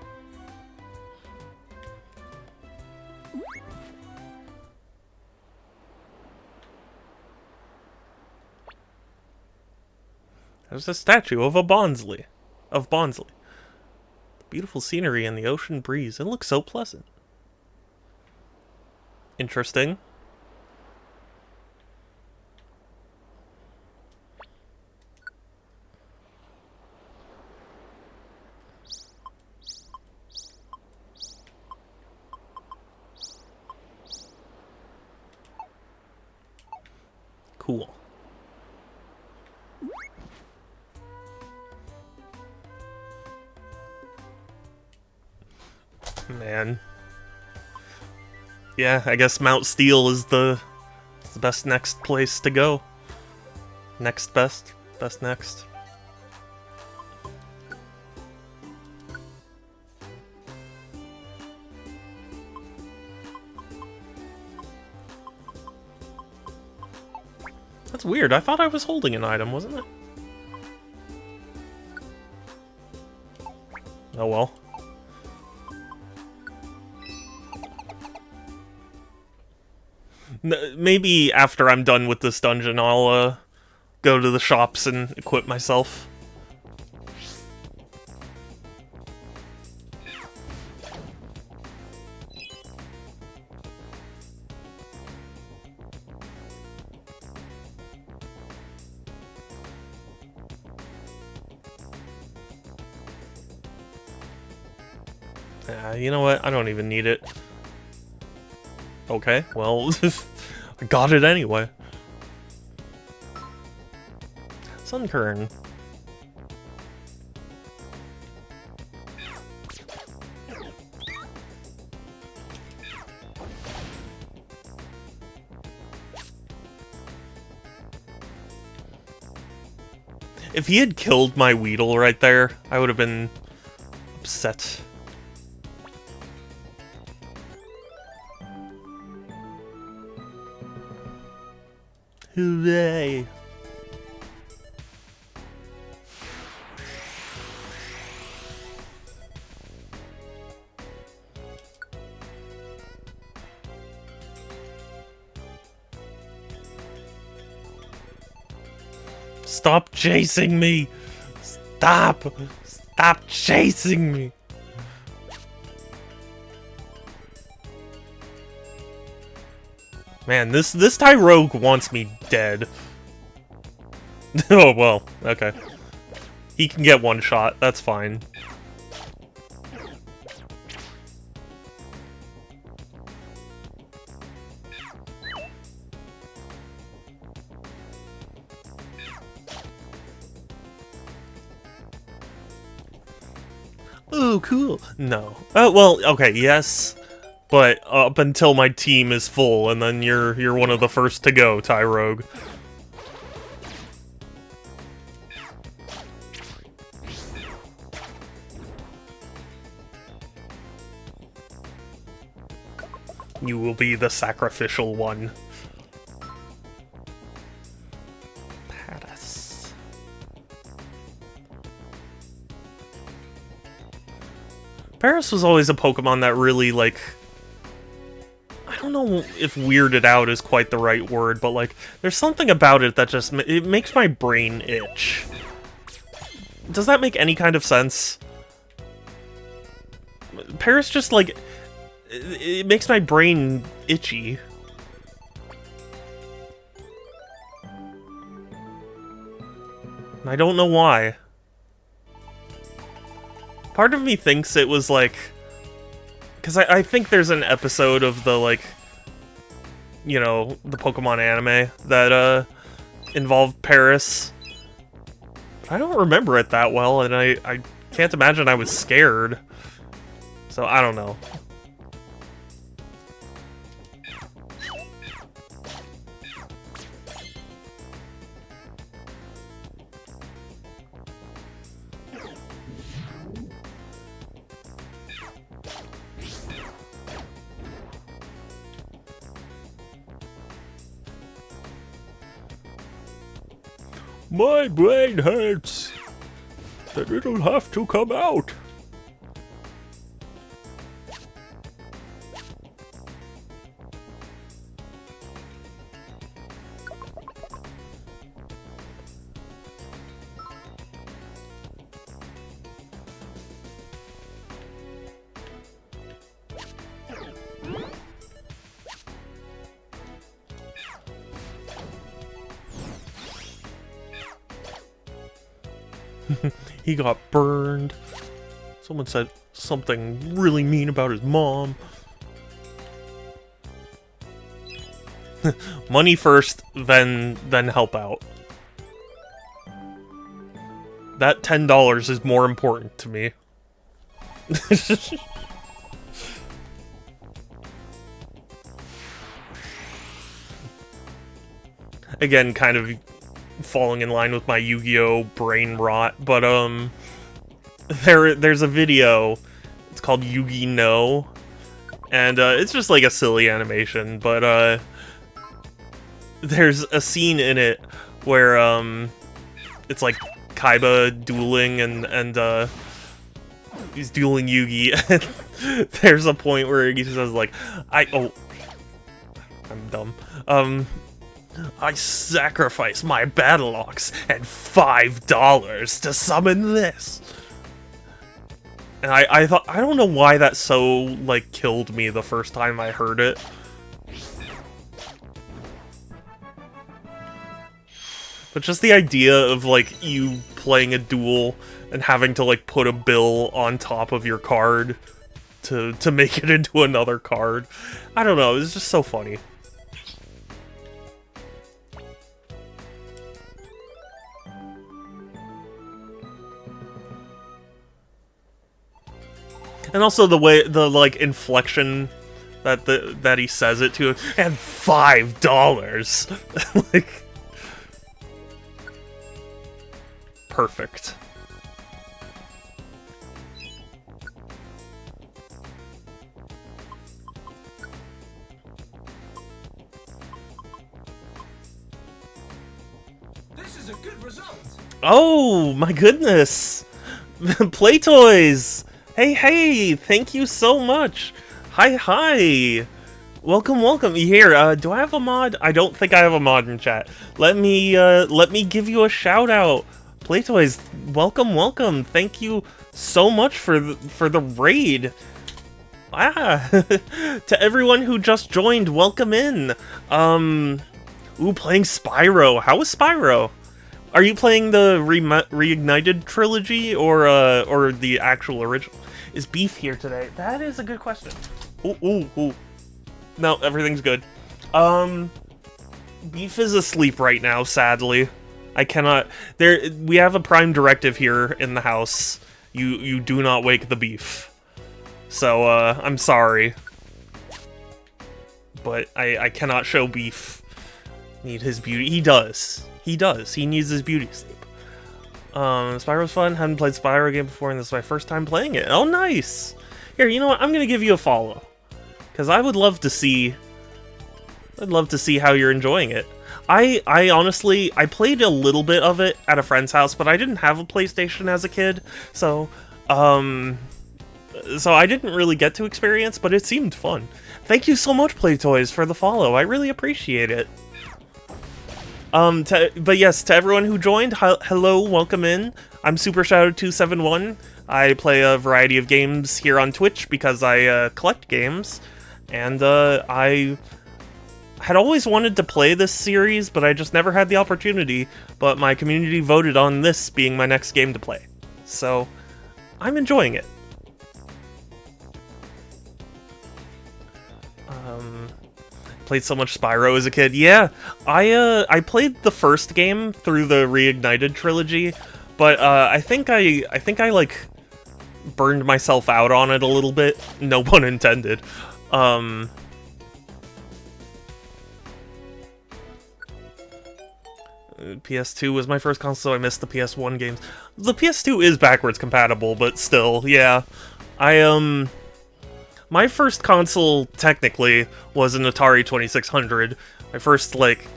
S1: There's a statue of Bonsly. Beautiful scenery and the ocean breeze. It looks so pleasant. Interesting. Cool. Man. Yeah, I guess Mount Steel is the best next place to go. Next best. Best next. That's weird. I thought I was holding an item, wasn't it? Oh well. Maybe after I'm done with this dungeon, I'll go to the shops and equip myself. You know what? I don't even need it. Okay, well, I got it anyway. Sunkern. If he had killed my Weedle right there, I would have been upset. Hooray! Stop chasing me! Stop! Stop chasing me! Man, this Tyrogue wants me dead. Oh, well, okay. He can get one shot, that's fine. Ooh, cool. No. Oh, well, okay, yes. But up until my team is full, and then you're one of the first to go, Tyrogue. You will be the sacrificial one. Paris. Paris was always a Pokemon that really, like... I don't know if weirded out is quite the right word, but, like, there's something about it that just... It makes my brain itch. Does that make any kind of sense? Paris just, like... It makes my brain itchy. And I don't know why. Part of me thinks it was like... Because I think there's an episode of the, like... You know, the Pokemon anime that involved Paris. But I don't remember it that well, and I can't imagine I was scared. So, I don't know. My brain hurts. Then it'll have to come out. He got burned. Someone said something really mean about his mom. Money first, then help out. That $10 is more important to me. Again, kind of falling in line with my Yu-Gi-Oh! Brain rot, but there's a video, it's called Yugi No, and it's just like a silly animation, but there's a scene in it where it's like Kaiba dueling and he's dueling Yugi. And there's a point where he says like, I'm dumb. I sacrifice my battle ox and $5 to summon this. And I thought, I don't know why that so, like, killed me the first time I heard it. But just the idea of, like, you playing a duel and having to, like, put a bill on top of your card to make it into another card. I don't know, it's just so funny. And also the way, like, inflection that he says it to, and $5! Like... perfect.
S4: This is a good result.
S1: Oh, my goodness! Play Toys! Hey, thank you so much! Hi! Welcome! Here, do I have a mod? I don't think I have a mod in chat. Let me give you a shout out! Play Toys, welcome! Thank you so much for the raid! To everyone who just joined, welcome in! Ooh, playing Spyro. How was Spyro? Are you playing the Reignited trilogy or the actual original? Is Beef here today? That is a good question. Ooh. No, everything's good. Beef is asleep right now, sadly. I cannot... we have a prime directive here in the house. You do not wake the beef. So, I'm sorry. But I cannot show Beef need his beauty. He does. He needs his beauty sleep. Spyro's fun. Haven't played Spyro game before, and this is my first time playing it. Oh, nice! Here, you know what? I'm gonna give you a follow. Because I would love to see... how you're enjoying it. I honestly, I played a little bit of it at a friend's house, but I didn't have a PlayStation as a kid, so I didn't really get to experience, but it seemed fun. Thank you so much, Play Toys, for the follow. I really appreciate it. But yes, to everyone who joined, hello, welcome in. I'm Super Shadow 271. I play a variety of games here on Twitch because I collect games, and I had always wanted to play this series, but I just never had the opportunity, but my community voted on this being my next game to play. So, I'm enjoying it. Played so much Spyro as a kid. Yeah, I played the first game through the Reignited trilogy, but I think I like burned myself out on it a little bit. No pun intended. PS2 was my first console, so I missed the PS1 games. The PS2 is backwards compatible, but still, yeah. My first console, technically, was an Atari 2600. My first, like,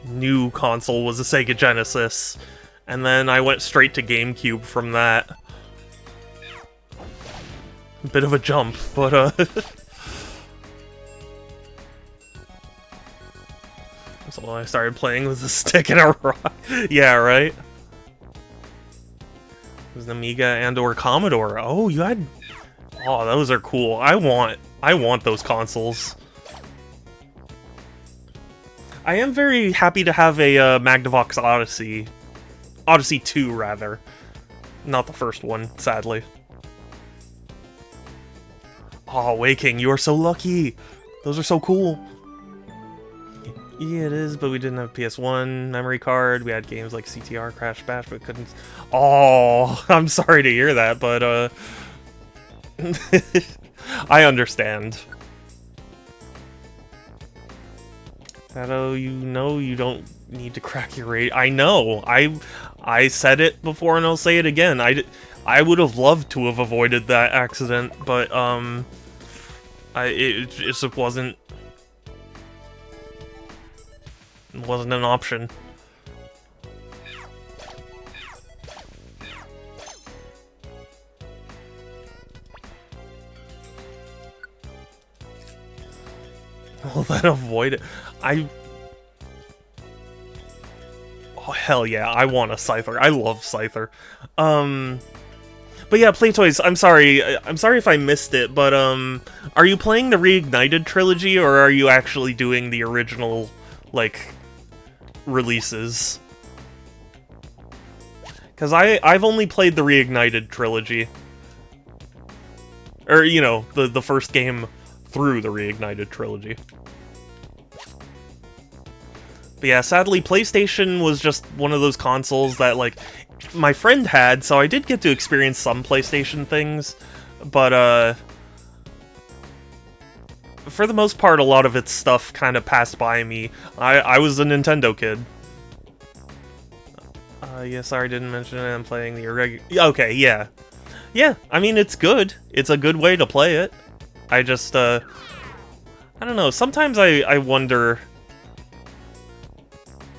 S1: new console was a Sega Genesis. And then I went straight to GameCube from that. A bit of a jump, but, so I started playing with a stick and a rock. Yeah, right? It was an Amiga and/or Commodore. Oh, you had... Oh, those are cool. I want those consoles. I am very happy to have a Magnavox Odyssey. Odyssey 2, rather. Not the first one, sadly. Oh, Waking, you are so lucky! Those are so cool! Yeah, it is, but we didn't have PS1 memory card. We had games like CTR, Crash Bash, but couldn't... Oh, I'm sorry to hear that, but, I understand. Shadow, you know you don't need to crack your rate. I know. I said it before and I'll say it again. I would have loved to have avoided that accident, but it just wasn't It wasn't an option. Will that avoid it? Oh, hell yeah, I want a Scyther. I love Scyther. But yeah, Playtoys, I'm sorry. I'm sorry if I missed it, but, are you playing the Reignited trilogy, or are you actually doing the original, like, releases? Because I've only played the Reignited trilogy. Or, you know, the first game through the Reignited trilogy. But yeah, sadly, PlayStation was just one of those consoles that, like, my friend had, so I did get to experience some PlayStation things, but, for the most part, a lot of its stuff kind of passed by me. I was a Nintendo kid. Yeah, sorry, I didn't mention it. I'm playing the irregular... Okay, yeah. Yeah, I mean, it's good. It's a good way to play it. I just, I don't know, sometimes I wonder...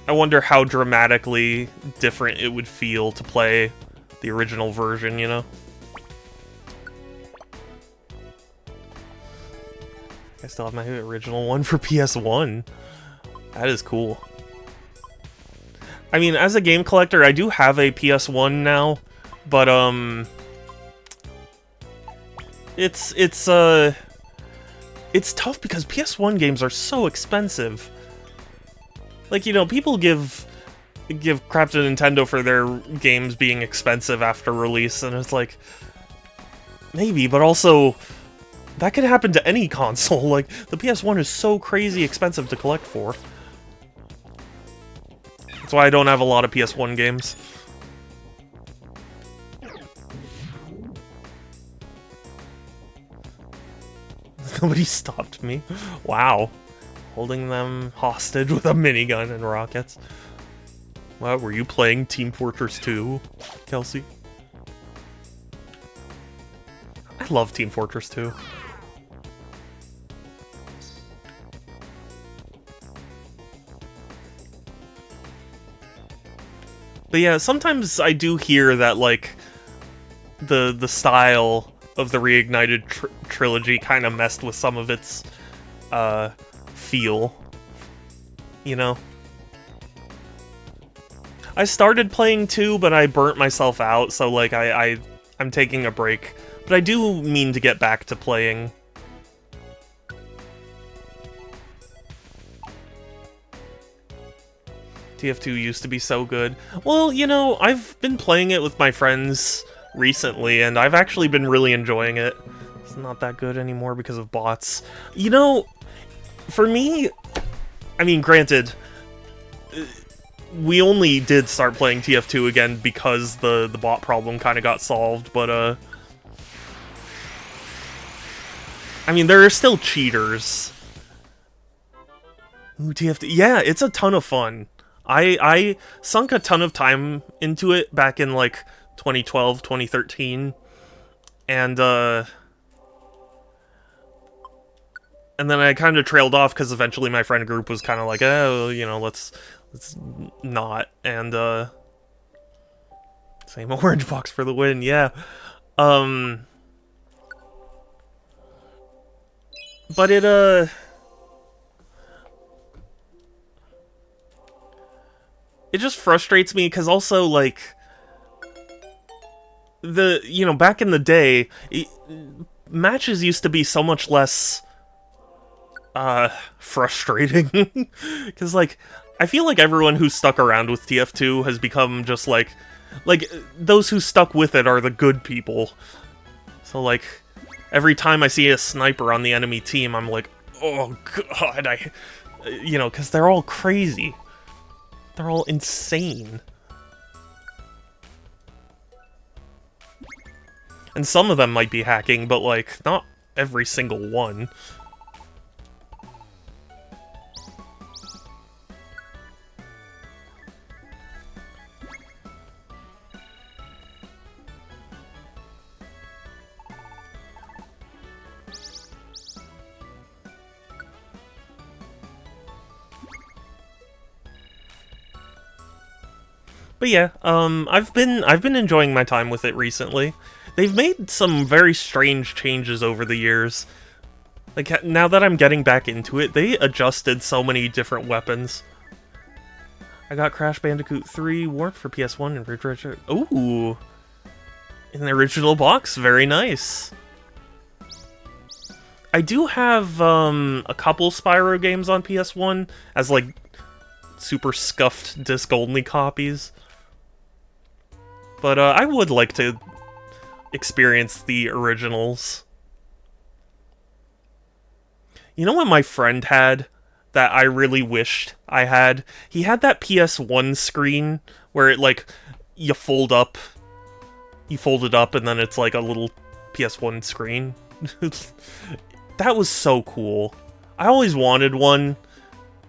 S1: I wonder how dramatically different it would feel to play the original version, you know? I still have my original one for PS1. That is cool. I mean, as a game collector, I do have a PS1 now, but, it's tough because PS1 games are so expensive. Like, you know, people give crap to Nintendo for their games being expensive after release, and it's like, maybe, but also, that could happen to any console. Like, the PS1 is so crazy expensive to collect for. That's why I don't have a lot of PS1 games. Nobody stopped me. Wow. Holding them hostage with a minigun and rockets. What, were you playing Team Fortress 2, Kelsey? I love Team Fortress 2. But yeah, sometimes I do hear that, like, the style of the Reignited trilogy kind of messed with some of its, feel, you know? I started playing 2, but I burnt myself out, so, like, I'm taking a break. But I do mean to get back to playing. TF2 used to be so good. Well, you know, I've been playing it with my friends recently, and I've actually been really enjoying it. It's not that good anymore because of bots. You know, for me, I mean, granted, we only did start playing TF2 again because the bot problem kind of got solved, but, I mean, there are still cheaters. Ooh, TF2, yeah, it's a ton of fun. I sunk a ton of time into it back in, like, 2012, 2013, and then I kind of trailed off because eventually my friend group was kind of like, oh, you know, let's not, and, same orange box for the win, yeah. But it just frustrates me because also, like, you know, back in the day, matches used to be so much less, frustrating. Because, like, I feel like everyone who stuck around with TF2 has become just, like, those who stuck with it are the good people. So, like, every time I see a sniper on the enemy team, I'm like, oh god, you know, because they're all crazy. They're all insane. And some of them might be hacking, but, like, not every single one. But yeah, I've been enjoying my time with it recently. They've made some very strange changes over the years. Like, now that I'm getting back into it, they adjusted so many different weapons. I got Crash Bandicoot 3 Warped for PS1 and Ridge Racer. Ooh! In the original box, very nice. I do have, a couple Spyro games on PS1 as, like, super scuffed disc-only copies. But, I would like to experience the originals. You know what my friend had that I really wished I had? He had that PS1 screen where it, like, you fold it up, and then it's like a little PS1 screen. That was so cool. I always wanted one.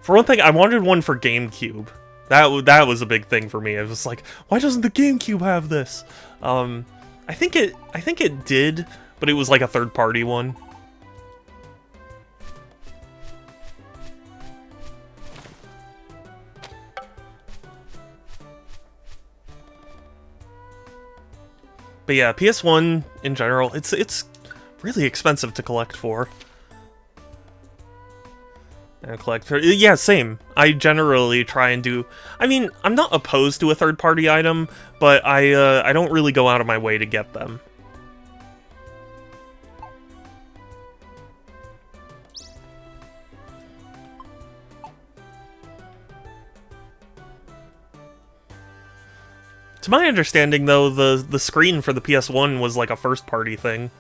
S1: For one thing, I wanted one for GameCube. That was a big thing for me. I was like, why doesn't the GameCube have this? I think it did, but it was like a third-party one. But yeah, PS1 in general, it's really expensive to collect for. And yeah, same. I generally try and do. I mean, I'm not opposed to a third-party item, but I don't really go out of my way to get them. To my understanding, though, the screen for the PS1 was like a first-party thing.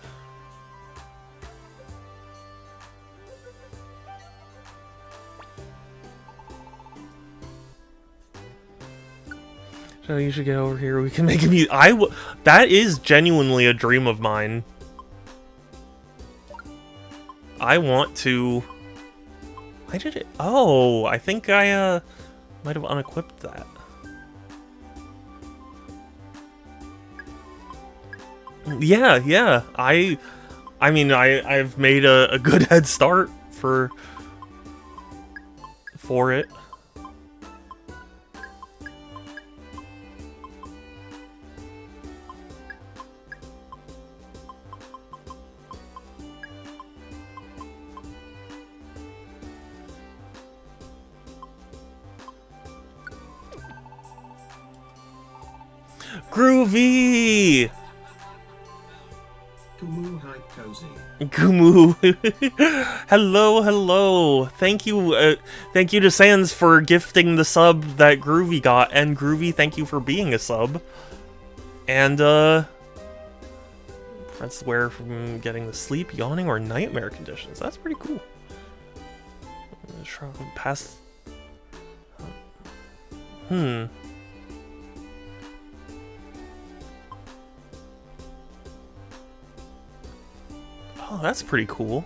S1: So you should get over here. We can make a music. That is genuinely a dream of mine. I want to. Why did it? Oh, I think I might have unequipped that. Yeah. I mean, I've made a good head start for it. Groovy!
S2: Kumu hi cozy.
S1: Kumu. hello. Thank you to Sans for gifting the sub that Groovy got, and Groovy, thank you for being a sub. And, prevents the wearer from getting the sleep, yawning, or nightmare conditions. That's pretty cool. Past... Oh, that's pretty cool.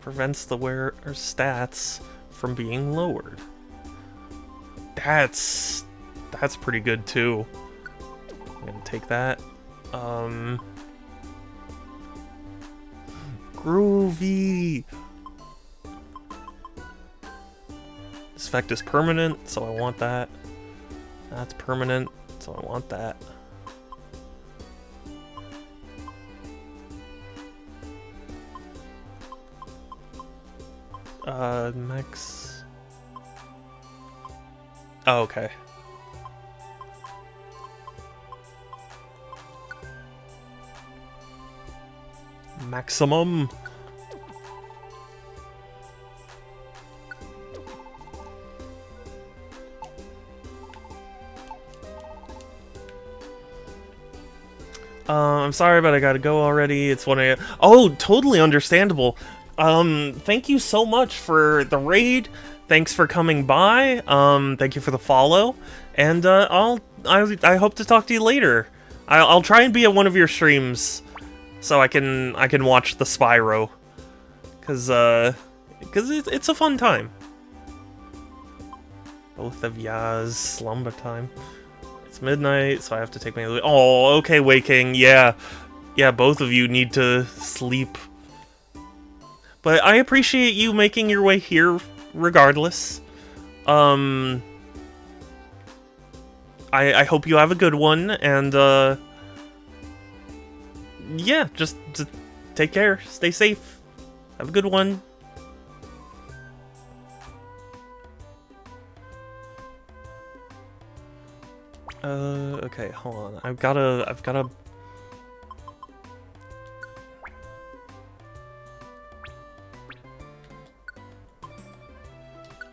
S1: Prevents the wearer's stats from being lowered. That's pretty good too. I'm gonna take that. Groovy. This effect is permanent, so I want that. That's permanent, so I want that. Max. Oh, okay. Maximum. I'm sorry, but I gotta go already. It's 1 a.m. Oh, totally understandable. Thank you so much for the raid. Thanks for coming by. Thank you for the follow. And, I hope to talk to you later. I'll try and be at one of your streams so I can watch the Spyro. Cause it's a fun time. Both of ya's slumber time. It's midnight, so I have to take my... Oh, okay, Waking. Yeah, both of you need to sleep. But I appreciate you making your way here regardless. I hope you have a good one, and yeah, just take care, stay safe, have a good one. Okay, hold on. I've gotta.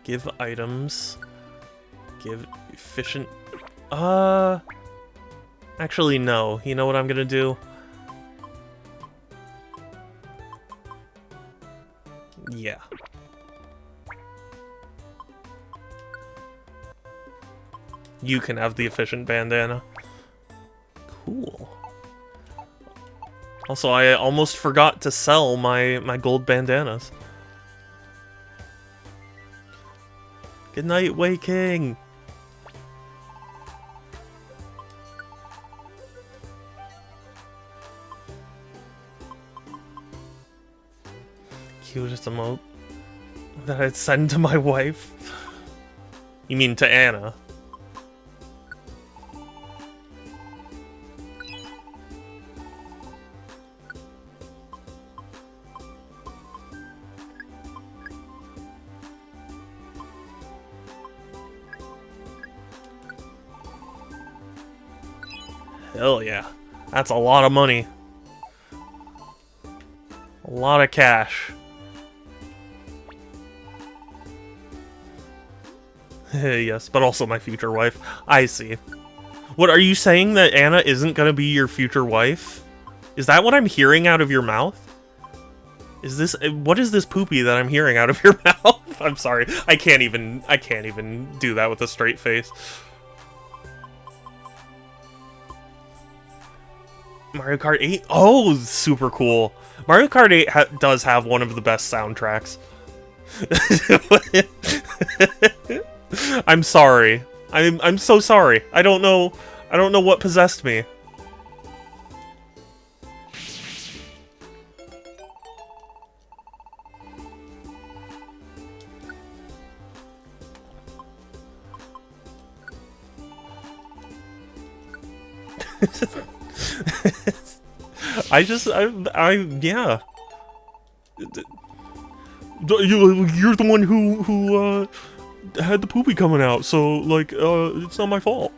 S1: Give items. Give efficient. Actually, no. You know what I'm gonna do? Yeah. You can have the efficient bandana. Cool. Also, I almost forgot to sell my gold bandanas. Good night, Wei King. Cutest emote that I'd send to my wife. You mean to Anna? Hell yeah. That's a lot of money. A lot of cash. Yes, but also my future wife. I see. What, are you saying that Anna isn't gonna be your future wife? Is that what I'm hearing out of your mouth? Is this, what is this poopy that I'm hearing out of your mouth? I'm sorry. I can't even do that with a straight face. Mario Kart 8? Oh, super cool. Mario Kart 8 does have one of the best soundtracks. I'm sorry. I'm so sorry. I don't know what possessed me. Yeah. You're the one who had the poopy coming out, so, like, it's not my fault.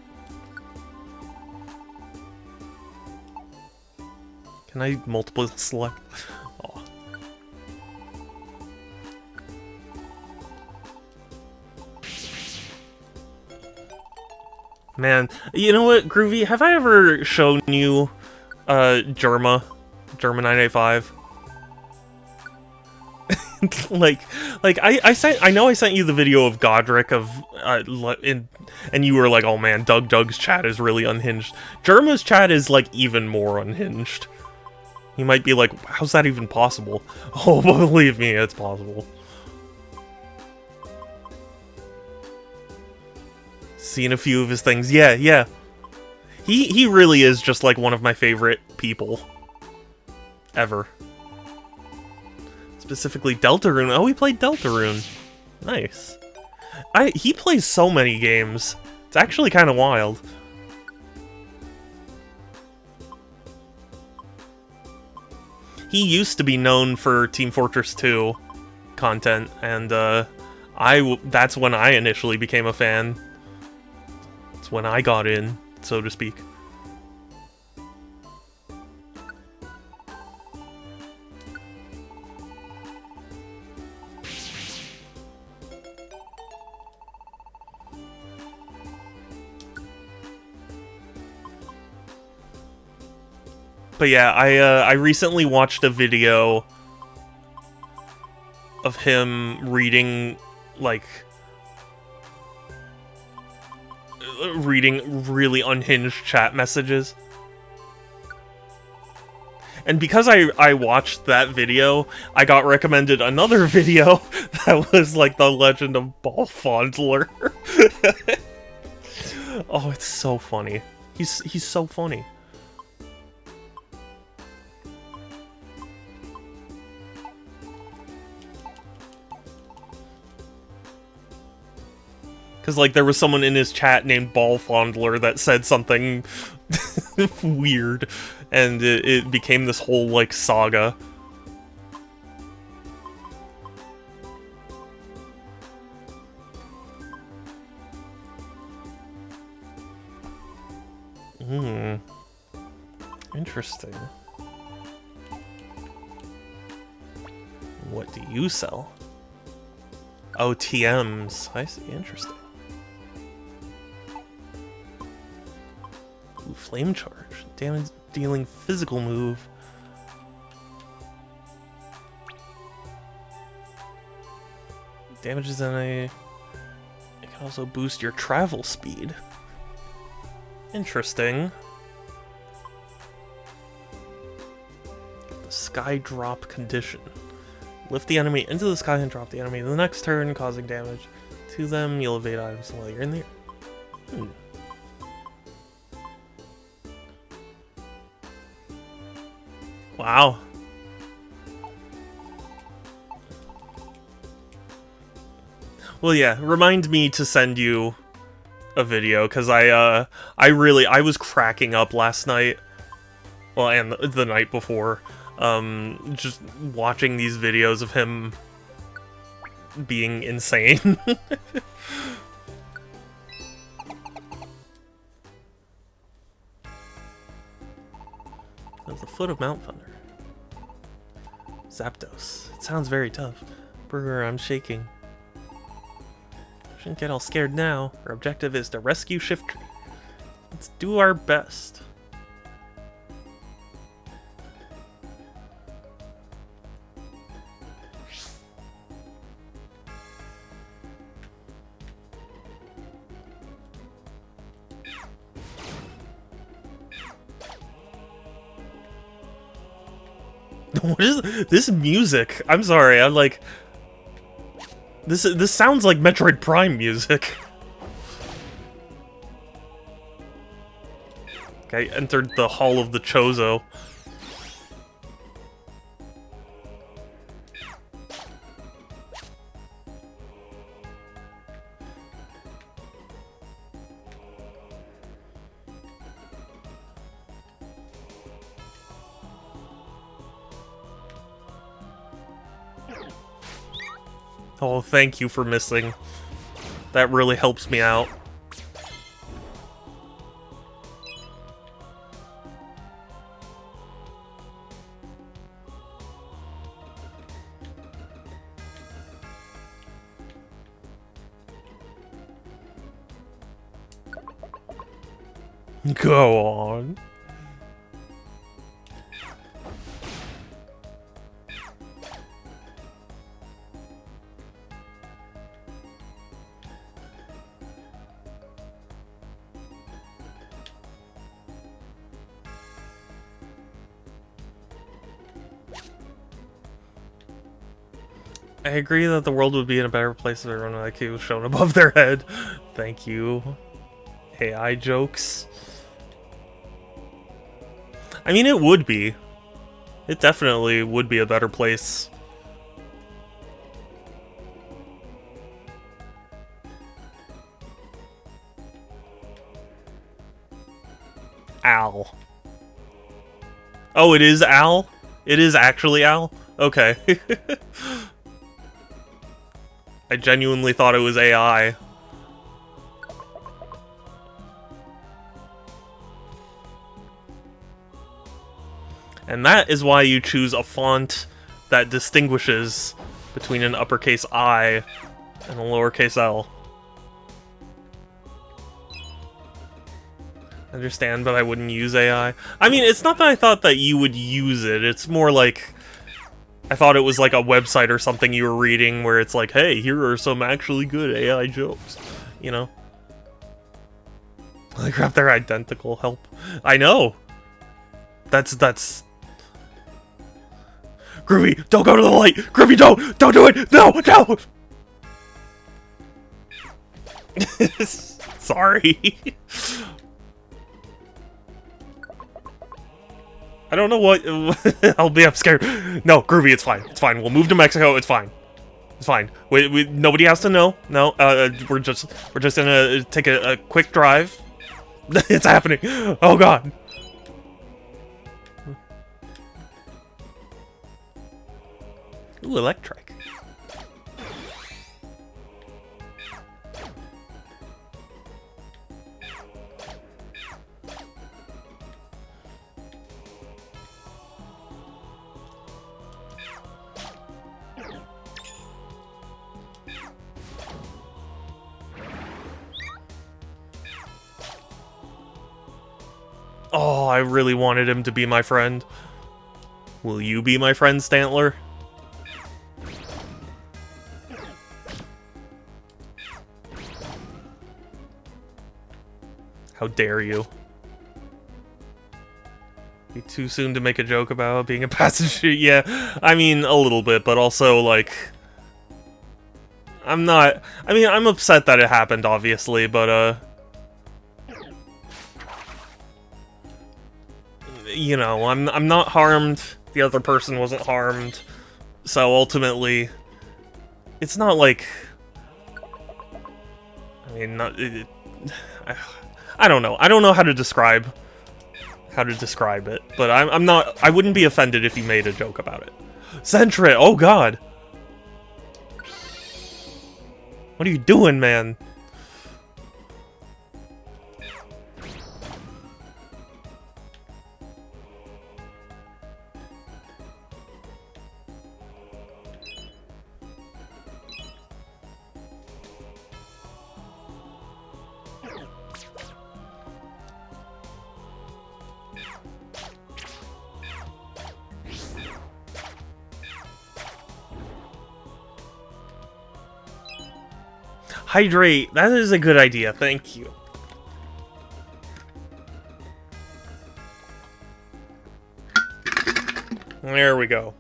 S1: Can I multiple select? Oh. Man, you know what, Groovy? Have I ever shown you, Germa 985? I know I sent you the video of Godric and you were like, oh man, Doug's chat is really unhinged. Germa's chat is like even more unhinged. You might be like, how's that even possible? Oh, believe me, it's possible. Seen a few of his things. Yeah. He really is just like one of my favorite people ever. Specifically Deltarune. Oh, he played Deltarune. Nice. He plays so many games. It's actually kind of wild. He used to be known for Team Fortress 2 content, and that's when I initially became a fan. It's when I got in, so to speak. But yeah, I recently watched a video of him reading, like, really unhinged chat messages. And because I watched that video, I got recommended another video that was like the Legend of Ball Fondler. Oh, it's so funny. He's so funny. Because, like, there was someone in his chat named Ball Fondler that said something weird, and it became this whole, like, saga. Interesting. What do you sell? Oh, TMs. I see. Interesting. Ooh, flame charge. Damage dealing physical move. Damages in a... It can also boost your travel speed. Interesting. The sky drop condition. Lift the enemy into the sky and drop the enemy the next turn, causing damage to them. You'll evade items while you're in the air. Wow. Well, yeah, remind me to send you a video, because I was cracking up last night. Well, and the night before. Just watching these videos of him being insane. That's the foot of Mount Thunder. Zapdos. It sounds very tough. Burger, I'm shaking. Shouldn't get all scared now. Our objective is to rescue Shiftry. Let's do our best. What is this music? I'm sorry, I'm like... This sounds like Metroid Prime music. Okay, entered the Hall of the Chozo. Oh, thank you for missing. That really helps me out. Go on. I agree that the world would be in a better place if everyone like you was shown above their head. Thank you. AI jokes. I mean, it would be. It definitely would be a better place. Al. Oh, it is Al? It is actually Al? Okay. I genuinely thought it was AI. And that is why you choose a font that distinguishes between an uppercase I and a lowercase L. Understand, but I wouldn't use AI. I mean, it's not that I thought that you would use it, it's more like... I thought it was like a website or something you were reading where it's like, hey, here are some actually good AI jokes, you know? Holy crap, they're identical, help. I know! That's... Groovy, don't go to the light! Groovy, don't! Don't do it! No! No! Sorry. I don't know what... I'll be up scared. No, Groovy, it's fine. It's fine. We'll move to Mexico, it's fine. It's fine. Nobody has to know. No, we're just gonna take a quick drive. It's happening. Oh god. Ooh, electric. Oh, I really wanted him to be my friend. Will you be my friend, Stantler? How dare you? Be too soon to make a joke about being a passenger? Yeah, I mean, a little bit, but also, like... I'm upset that it happened, obviously, but, you know, I'm not harmed. The other person wasn't harmed. So ultimately, it's not like... I mean, I don't know. I don't know how to describe it, but I wouldn't be offended if you made a joke about it. Sentret, oh god. What are you doing, man? Hydrate, that is a good idea, thank you. There we go.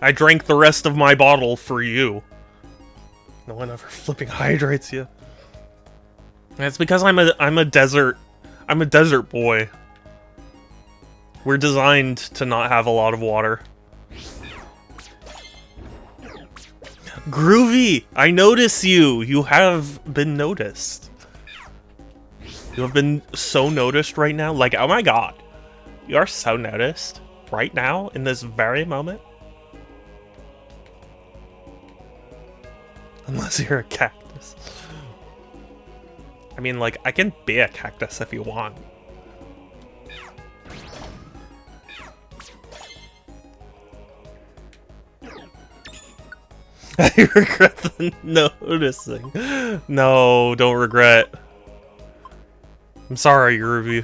S1: I drank the rest of my bottle for you. No one ever flipping hydrates you. That's because I'm a desert boy. We're designed to not have a lot of water. Groovy, I notice you. You have been noticed. You have been so noticed right now. Like, oh my god. You are so noticed right now in this very moment. Unless you're a cactus. I mean, like, I can be a cactus if you want. I regret the noticing. No, don't regret. I'm sorry, Ruby.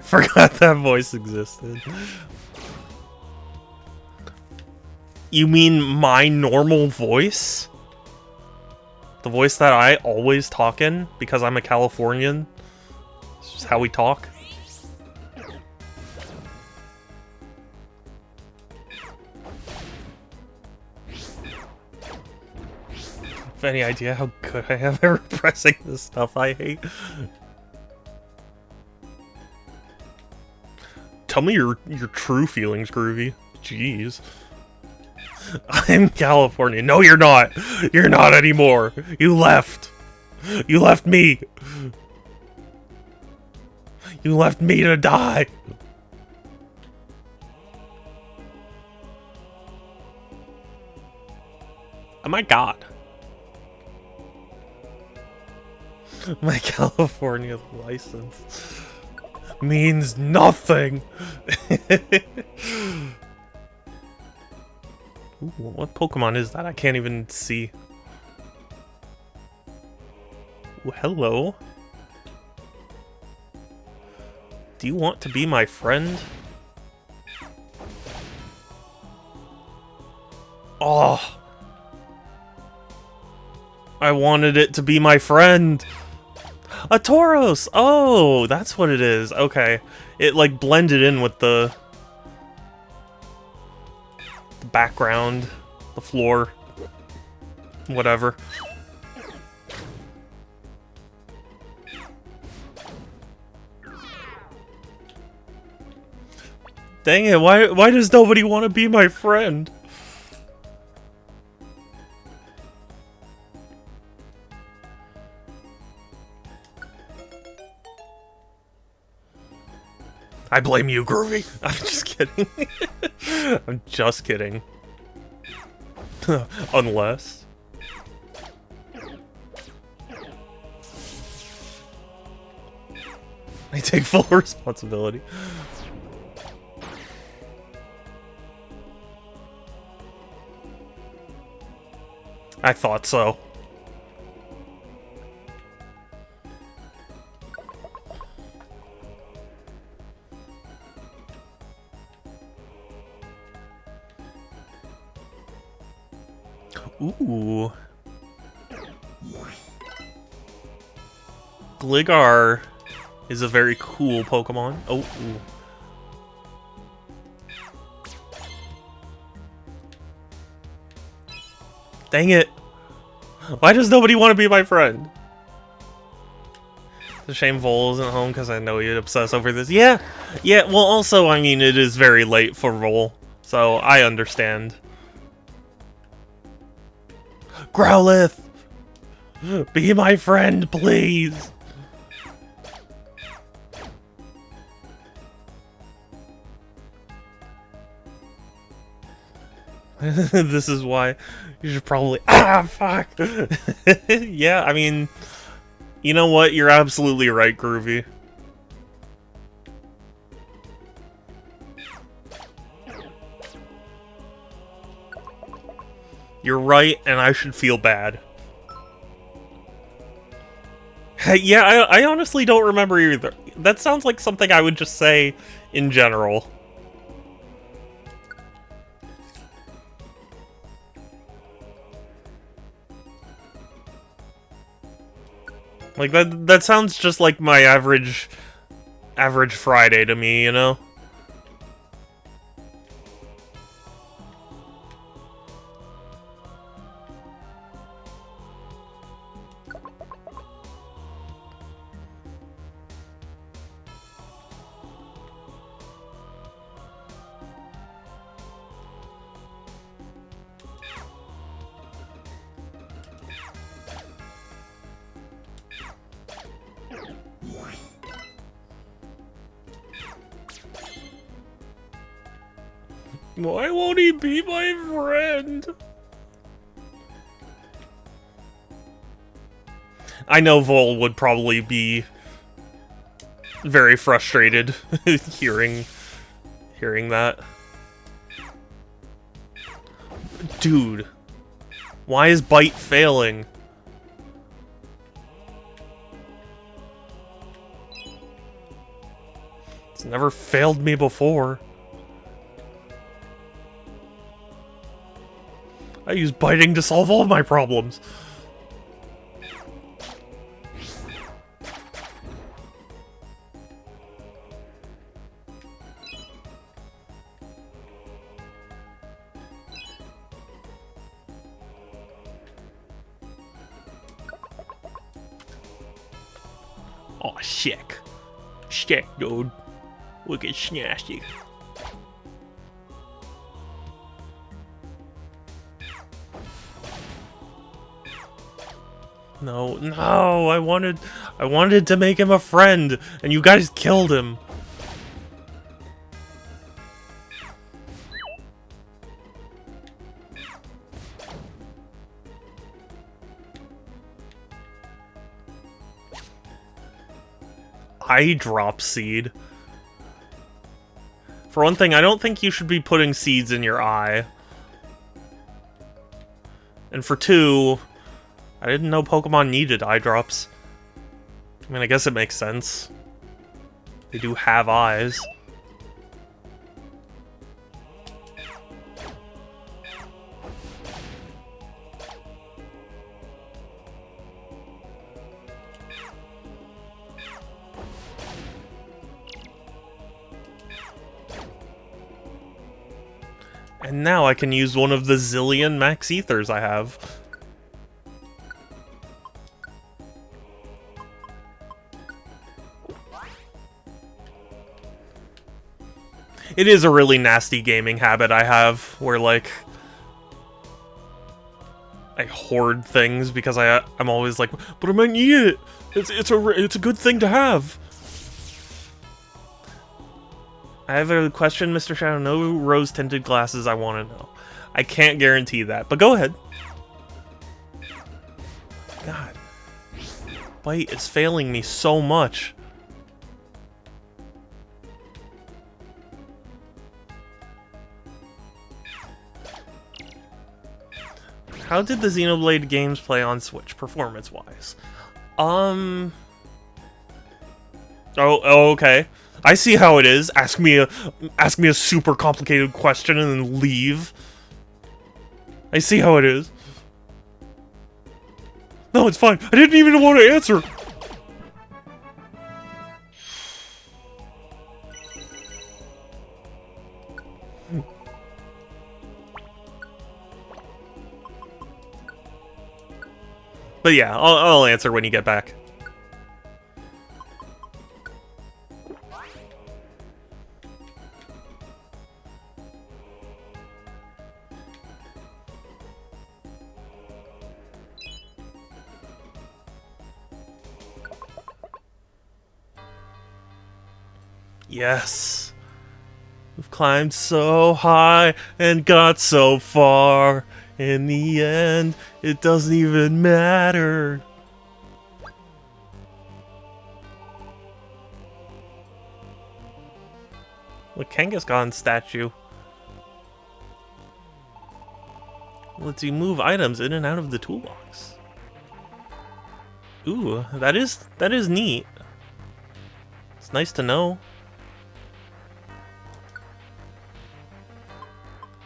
S1: Forgot that voice existed. You mean my normal voice? The voice that I always talk in because I'm a Californian? It's just how we talk. Have any idea how good I am at repressing the stuff I hate? Tell me your true feelings, Groovy. Jeez. I'm California. No, you're not. You're not anymore. You left. You left me. You left me to die. Oh my god. My California license means nothing. Ooh, what Pokemon is that? I can't even see. Ooh, hello. Do you want to be my friend? Oh. I wanted it to be my friend. A Tauros! Oh, that's what it is. Okay. It, like, blended in with the background, the floor, whatever. Dang it, why does nobody want to be my friend? I blame you, Groovy. I'm just kidding. I'm just kidding. Unless... I take full responsibility. I thought so. Ooh. Gligar is a very cool Pokemon. Oh, ooh. Dang it. Why does nobody want to be my friend? It's a shame Vol isn't home because I know he'd obsess over this. Yeah, well also, I mean, it is very late for Vol, so I understand. Growlithe! Be my friend, please! This is why you should probably... Ah, fuck! Yeah, I mean... You know what? You're absolutely right, Groovy. You're right, and I should feel bad. Yeah, I honestly don't remember either. That sounds like something I would just say in general. Like, that sounds just like my average Friday to me, you know? Why won't he be my friend? I know Vol would probably be very frustrated hearing that. Dude, why is Bite failing? It's never failed me before. I use biting to solve all my problems. Oh, sick. Sick, dude. Look at Snasty. No, I wanted to make him a friend, and you guys killed him. Eye drop seed. For one thing, I don't think you should be putting seeds in your eye. And for two, I didn't know Pokemon needed eye drops. I mean, I guess it makes sense. They do have eyes. And now I can use one of the zillion max ethers I have. It is a really nasty gaming habit I have, where, like, I hoard things because I'm always like, but I might need it. It's a good thing to have. I have a question, Mr. Shadow. No rose-tinted glasses, I want to know. I can't guarantee that, but go ahead. God. Bite is failing me so much. How did the Xenoblade games play on Switch, performance-wise? Oh, okay. I see how it is. Ask me a super complicated question and then leave. I see how it is. No, it's fine. I didn't even want to answer. But yeah, I'll answer when you get back. Yes. We've climbed so high and got so far. In the end, it doesn't even matter. Look, Kangaskhan statue. Lets you move items in and out of the toolbox. Ooh, that is neat. It's nice to know.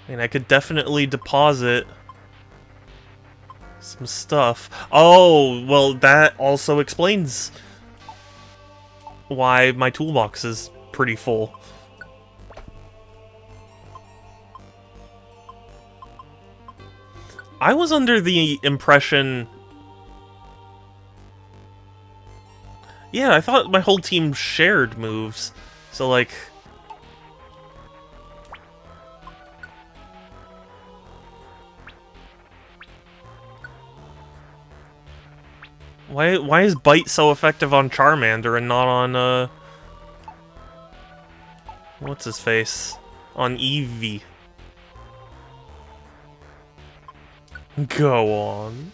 S1: I mean, I could definitely deposit some stuff. Oh, well, that also explains why my toolbox is pretty full. I was under the impression... Yeah, I thought my whole team shared moves. So, like... Why is Bite so effective on Charmander and not on, what's his face? On Eevee. Go on.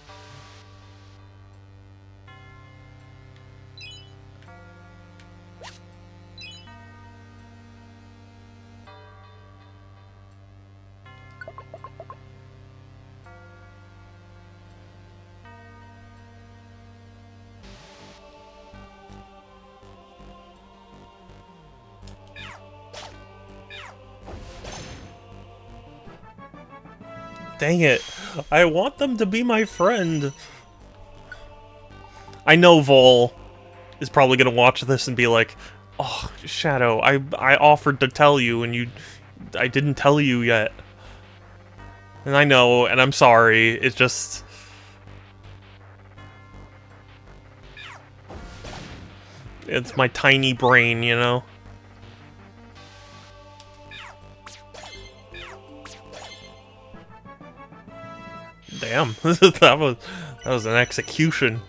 S1: Dang it. I want them to be my friend. I know Vol is probably gonna watch this and be like, oh, Shadow, I offered to tell you and I didn't tell you yet. And I know, and I'm sorry, it's just... It's my tiny brain, you know? Damn, that was an execution.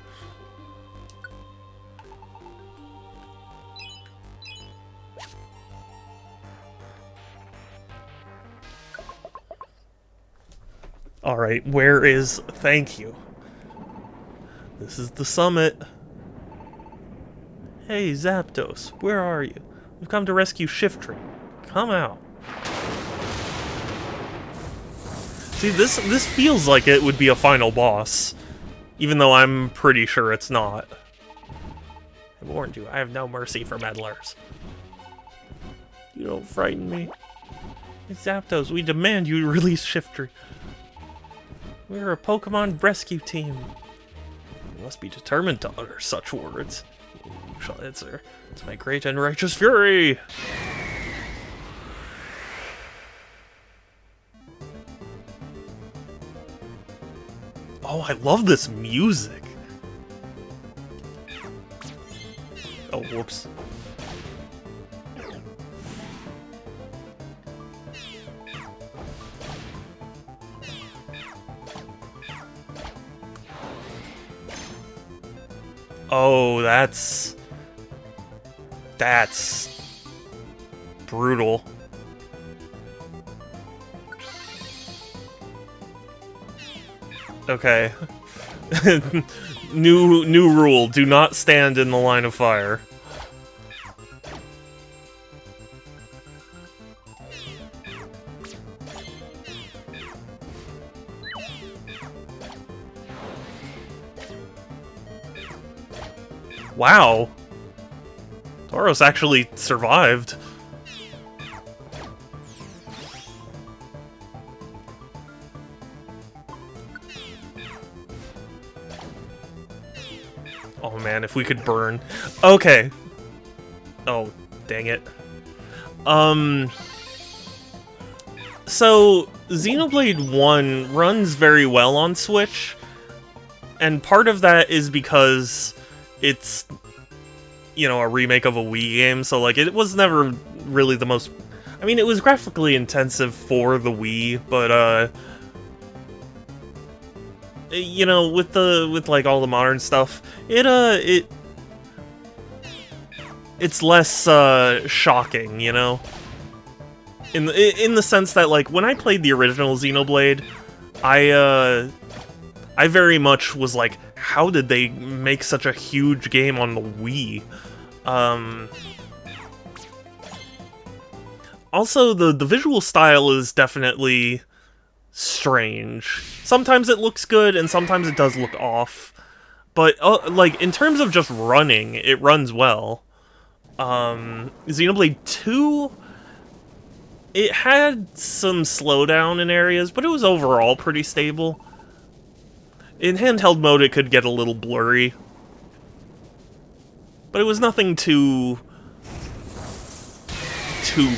S1: Alright, where is... Thank you. This is the summit. Hey, Zapdos, where are you? We've come to rescue Shiftry. Come out. See, this feels like it would be a final boss, even though I'm pretty sure it's not. I warned you, I have no mercy for meddlers. You don't frighten me. Hey, Zapdos, we demand you release Shiftry. We're a Pokemon rescue team. You must be determined to utter such words. You shall answer to my great and righteous fury. Oh, I love this music. Oh, whoops. Oh, that's brutal. Okay. New rule, do not stand in the line of fire. Wow. Tauros actually survived. Oh man, if we could burn. Okay. Oh, dang it. So, Xenoblade 1 runs very well on Switch, and part of that is because it's, you know, a remake of a Wii game, so, like, it was never really the most... I mean, it was graphically intensive for the Wii, but, you know, with like all the modern stuff, it's less shocking, you know, in the sense that, like, when I played the original Xenoblade, I very much was like, how did they make such a huge game on the Wii? Also, the visual style is definitely strange. Sometimes it looks good, and sometimes it does look off. But, like, in terms of just running, it runs well. Xenoblade 2, it had some slowdown in areas, but it was overall pretty stable. In handheld mode, it could get a little blurry. But it was nothing too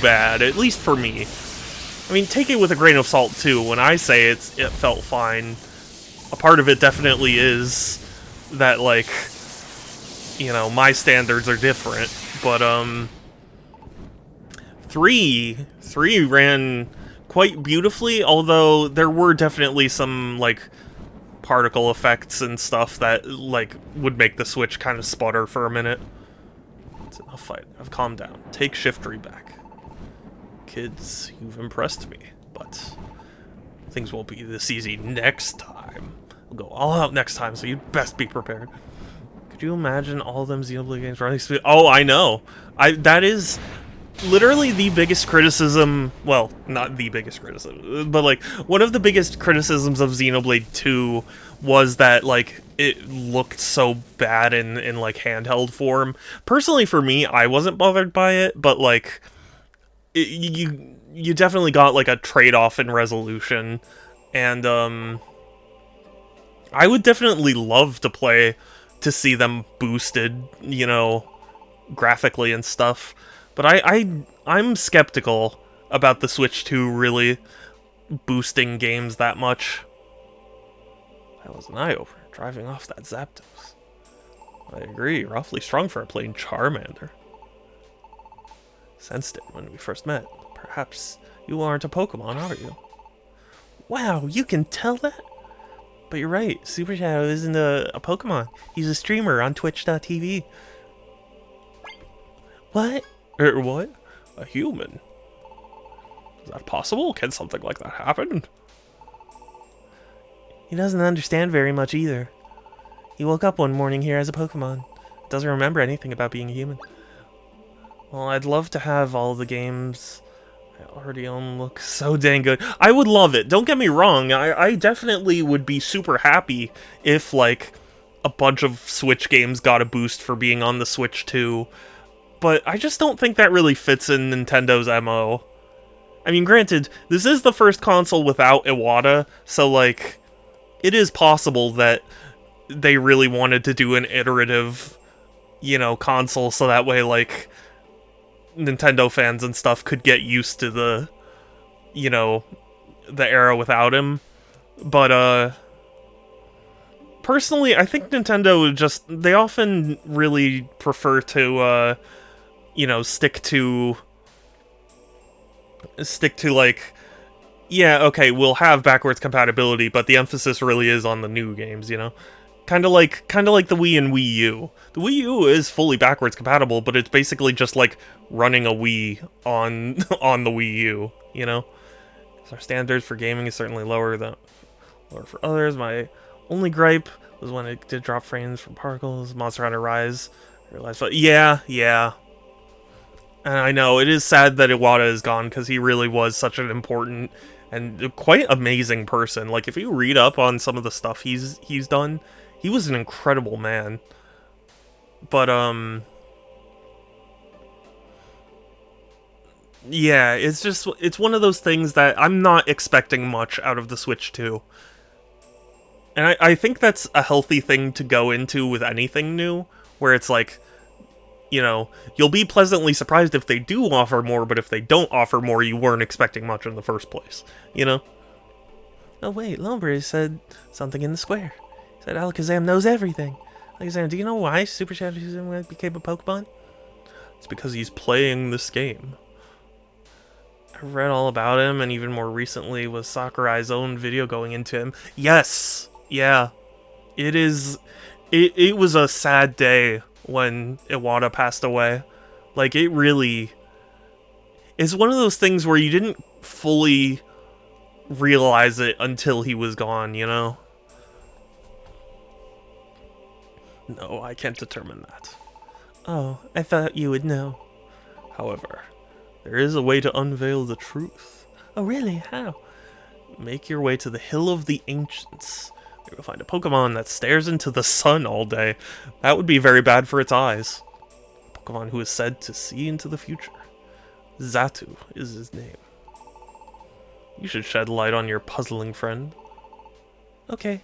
S1: bad, at least for me. I mean, take it with a grain of salt, too. When I say it felt fine, a part of it definitely is that, like, you know, my standards are different. But, 3 ran quite beautifully, although there were definitely some, like, particle effects and stuff that, like, would make the Switch kind of sputter for a minute. It's enough fight. I've calmed down. Take Shiftry back. Kids, you've impressed me, but things won't be this easy next time. We'll go all out next time, so you'd best be prepared. Could you imagine all them Xenoblade games running speed? Oh, I know. That is literally the biggest criticism. Well, not the biggest criticism, but, like, one of the biggest criticisms of Xenoblade 2 was that, like, it looked so bad in like, handheld form. Personally, for me, I wasn't bothered by it, but, like, you definitely got, like, a trade-off in resolution, and I would definitely love to see them boosted, you know, graphically and stuff, but I'm skeptical about the Switch 2 really boosting games that much. That was an eye-opener, driving off that Zapdos. I agree, you're awfully strong for a plain Charmander. Sensed it when we first met. Perhaps you aren't a Pokemon, are you? Wow, you can tell that? But you're right, Super Shadow isn't a Pokemon. He's a streamer on Twitch.tv. What? What? A human? Is that possible? Can something like that happen? He doesn't understand very much either. He woke up one morning here as a Pokemon. Doesn't remember anything about being a human. Well, I'd love to have all the games I already own look so dang good. I would love it. Don't get me wrong. I definitely would be super happy if, like, a bunch of Switch games got a boost for being on the Switch 2. But I just don't think that really fits in Nintendo's MO. I mean, granted, this is the first console without Iwata, so, like, it is possible that they really wanted to do an iterative, you know, console so that way, like, Nintendo fans and stuff could get used to the, you know, the era without him. But, personally, I think Nintendo they often really prefer to, you know, stick to, like, yeah, okay, we'll have backwards compatibility, but the emphasis really is on the new games, you know? Kind of like the Wii and Wii U. The Wii U is fully backwards compatible, but it's basically just like running a Wii on on the Wii U, you know? So our standards for gaming is certainly lower for others. My only gripe was when it did drop frames from particles. Monster Hunter Rise. I realized, but yeah. And I know it is sad that Iwata is gone because he really was such an important and quite amazing person. Like if you read up on some of the stuff he's done, he was an incredible man. But yeah, it's one of those things that I'm not expecting much out of the Switch 2. And I think that's a healthy thing to go into with anything new, where it's like, you know, you'll be pleasantly surprised if they do offer more, but if they don't offer more, you weren't expecting much in the first place, you know? Oh wait, Lombre said something in the square. He said Alakazam knows everything. Alakazam, do you know why Super Shadow became a Pokemon? It's because he's playing this game. I read all about him, and even more recently was Sakurai's own video going into him. Yes! Yeah. It is... It was a sad day when Iwata passed away. Like, it really... It's one of those things where you didn't fully realize it until he was gone, you know? No, I can't determine that. Oh, I thought you would know. However, there is a way to unveil the truth. Oh really? How? Make your way to the Hill of the Ancients. You'll find a Pokemon that stares into the sun all day. That would be very bad for its eyes. A Pokemon who is said to see into the future. Xatu is his name. You should shed light on your puzzling friend. Okay,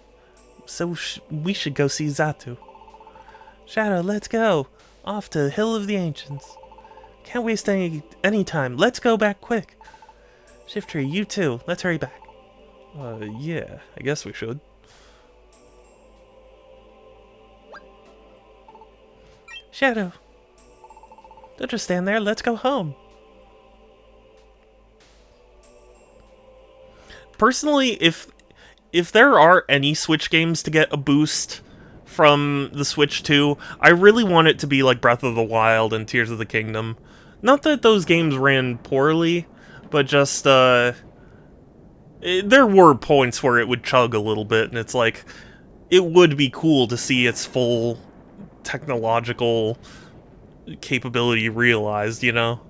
S1: so we should go see Xatu. Shadow, let's go! Off to the Hill of the Ancients. Can't waste any time. Let's go back quick. Shiftry, you too. Let's hurry back. Yeah, I guess we should. Shadow, don't just stand there. Let's go home. Personally, if there are any Switch games to get a boost from the Switch 2, I really want it to be like Breath of the Wild and Tears of the Kingdom. Not that those games ran poorly, but just, there were points where it would chug a little bit, and it's like, it would be cool to see its full technological capability realized, you know?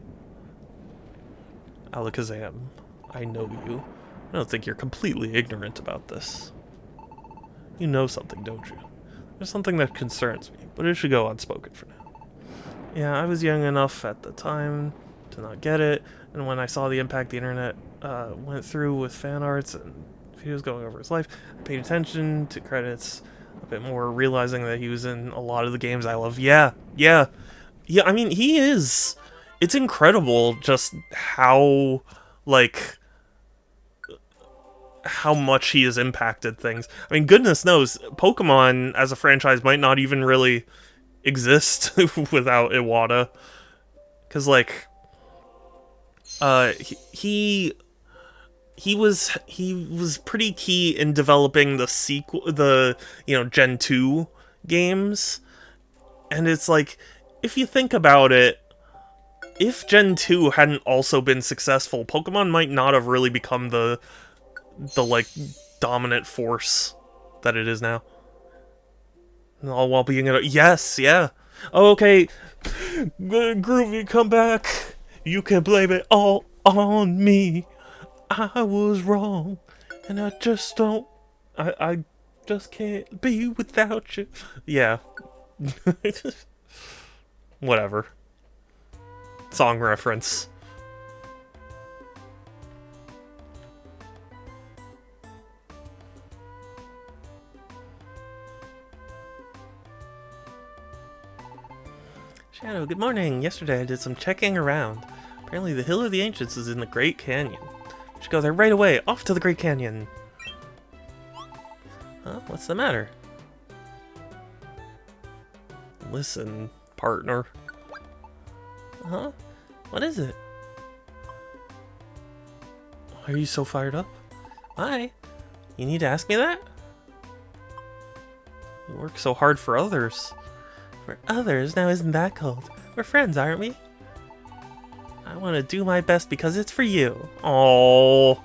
S1: Alakazam, I know you. I don't think you're completely ignorant about this. You know something, don't you? There's something that concerns me, but it should go unspoken for now. Yeah, I was young enough at the time to not get it, and when I saw the impact the internet went through with fan arts and videos going over his life, I paid attention to credits a bit more, realizing that he was in a lot of the games I love. Yeah, I mean, he is. It's incredible just how, like, how much he has impacted things. I mean, goodness knows, Pokemon as a franchise might not even really exist without Iwata. Because, like, he was pretty key in developing the sequel, Gen 2 games. And it's like, if you think about it, if Gen 2 hadn't also been successful, Pokemon might not have really become the like dominant force that it is now. All while being yes, yeah. Oh, okay, Groovy, come back. You can blame it all on me. I was wrong, and I just don't. I just can't be without you. Yeah. Whatever. Song reference. Shadow, good morning. Yesterday I did some checking around. Apparently the Hill of the Ancients is in the Great Canyon. We should go there right away. Off to the Great Canyon. Huh? What's the matter? Listen, partner. Huh? What is it? Why are you so fired up? Why? You need to ask me that? work so hard for others. For others? Now isn't that cold? We're friends, aren't we? I want to do my best because it's for you. Oh,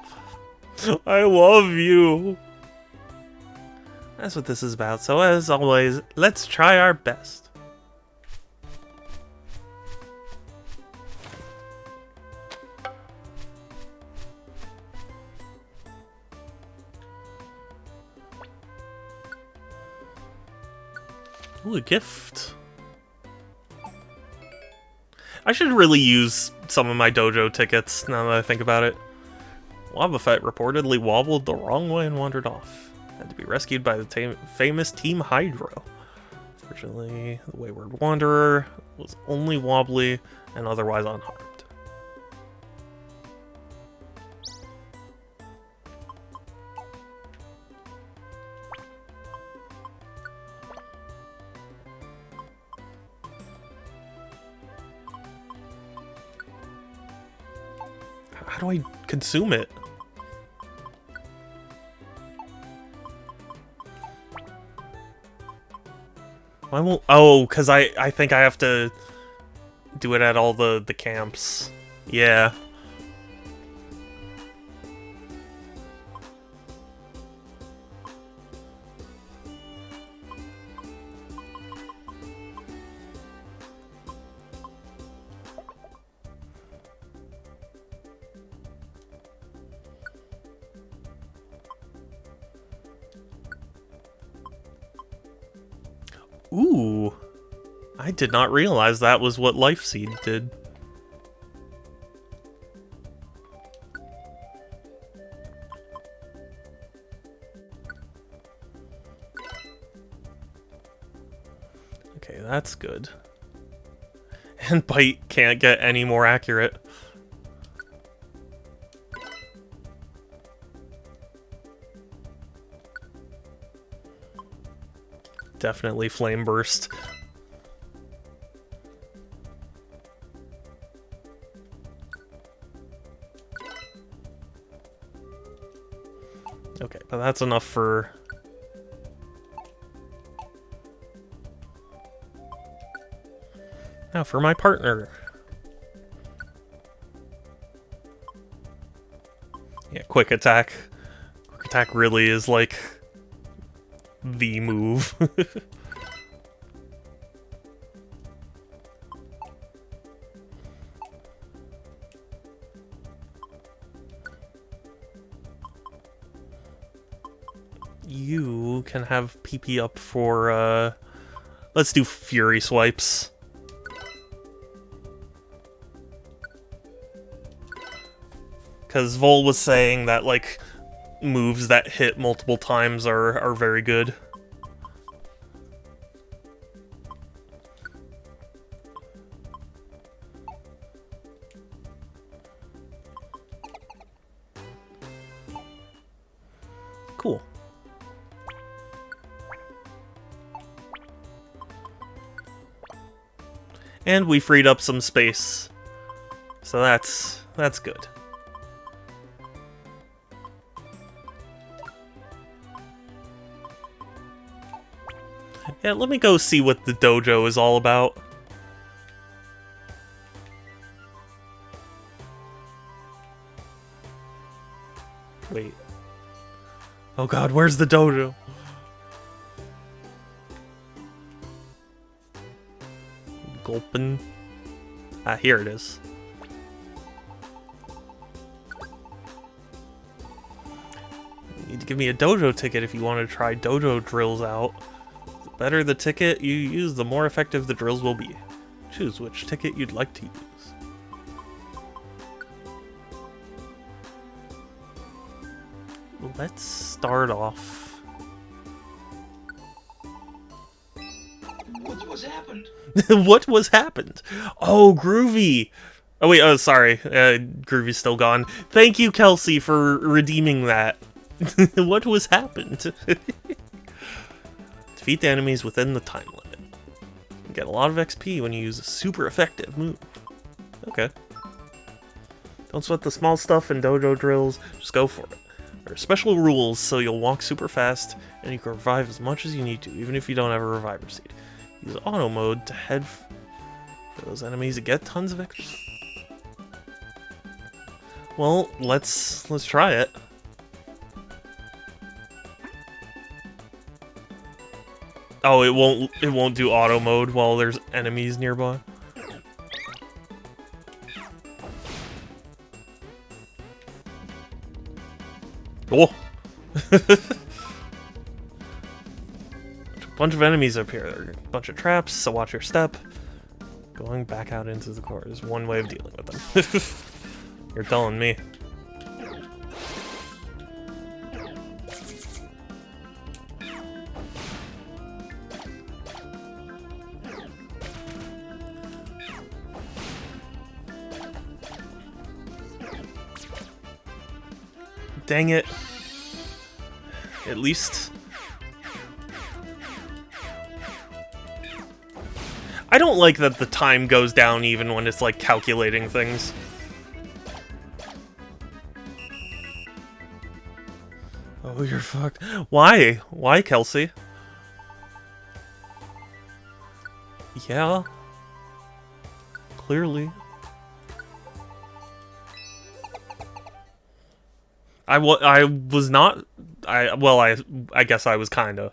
S1: I love you. That's what this is about. So as always, let's try our best. Ooh, a gift. I should really use some of my dojo tickets now that I think about it. Wobbuffet reportedly wobbled the wrong way and wandered off. Had to be rescued by the famous Team Hydro. Fortunately, the Wayward Wanderer was only wobbly and otherwise unharmed. How do I consume it? I won't. Oh, because I think I have to do it at all the camps. Yeah. Ooh, I did not realize that was what Life Seed did. Okay, that's good. And Bite can't get any more accurate. Definitely Flame Burst. Okay, but that's enough for... Now for my partner. Yeah, Quick Attack. Quick Attack really is like... the move. You can have PP up for, let's do Fury Swipes. Because Vol was saying that, like, moves that hit multiple times are very good. Cool. And we freed up some space. So that's good. Yeah, let me go see what the dojo is all about. Wait. Oh god, where's the dojo? Gulpin. Ah, here it is. You need to give me a dojo ticket if you want to try dojo drills out. The better the ticket you use, the more effective the drills will be. Choose which ticket you'd like to use. Let's start off.
S4: What's happened?
S1: What was happened? Oh, Groovy! Oh wait, oh sorry, Groovy's still gone. Thank you, Kelsey, for redeeming that. What was happened? Defeat the enemies within the time limit. You get a lot of XP when you use a super effective move. Okay. Don't sweat the small stuff in dojo drills, just go for it. There are special rules, so you'll walk super fast, and you can revive as much as you need to, even if you don't have a reviver seed. Use auto mode to head for those enemies to get tons of XP. Well, let's try it. Oh, it won't do auto mode while there's enemies nearby. Oh! Bunch of enemies up here. There are a bunch of traps, so watch your step. Going back out into the core is one way of dealing with them. You're telling me. Dang it. At least... I don't like that the time goes down even when it's, like, calculating things. Oh, you're fucked. Why? Why, Kelsey? Yeah. Clearly. I was not... I guess I was kinda.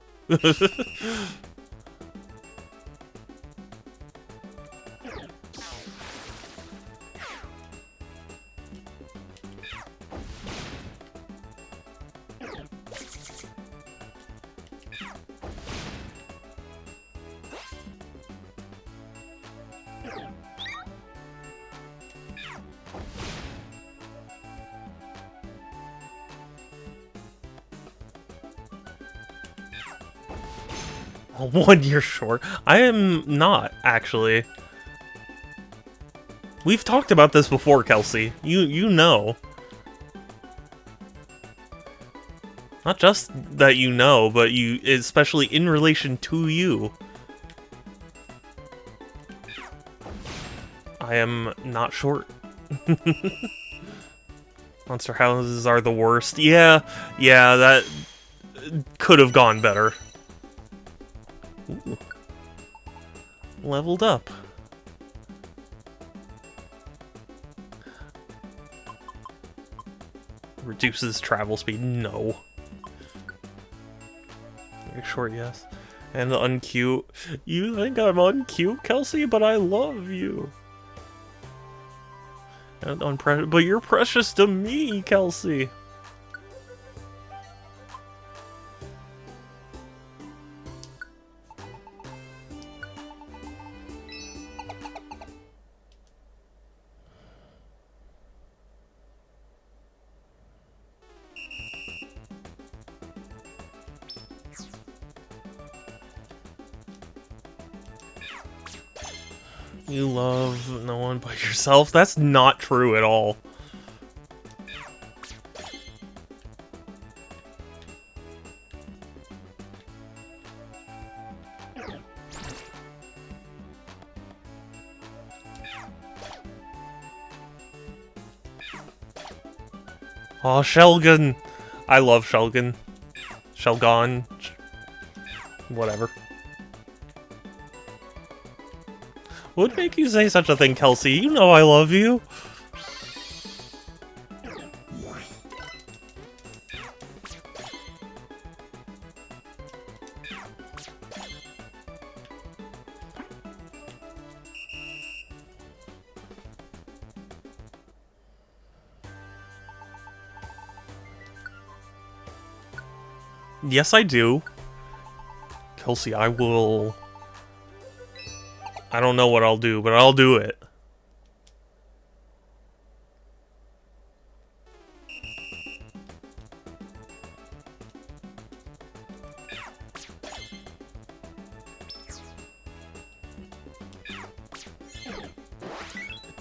S1: Oh, 1 year short. I am not, actually. We've talked about this before, Kelsey. You know. Not just that you know, but you, especially in relation to you. I am not short. Monster houses are the worst. Yeah, that could have gone better. Ooh. Leveled up. Reduces travel speed. No. Very short, yes. And uncute. You think I'm uncute, Kelsey? But I love you. And but you're precious to me, Kelsey. You love no one but yourself? That's not true at all. Oh, Shelgon! I love Shelgon. Shelgon. Whatever. What would make you say such a thing, Kelsey? You know I love you. Yes, I do. Kelsey, I will... I don't know what I'll do, but I'll do it.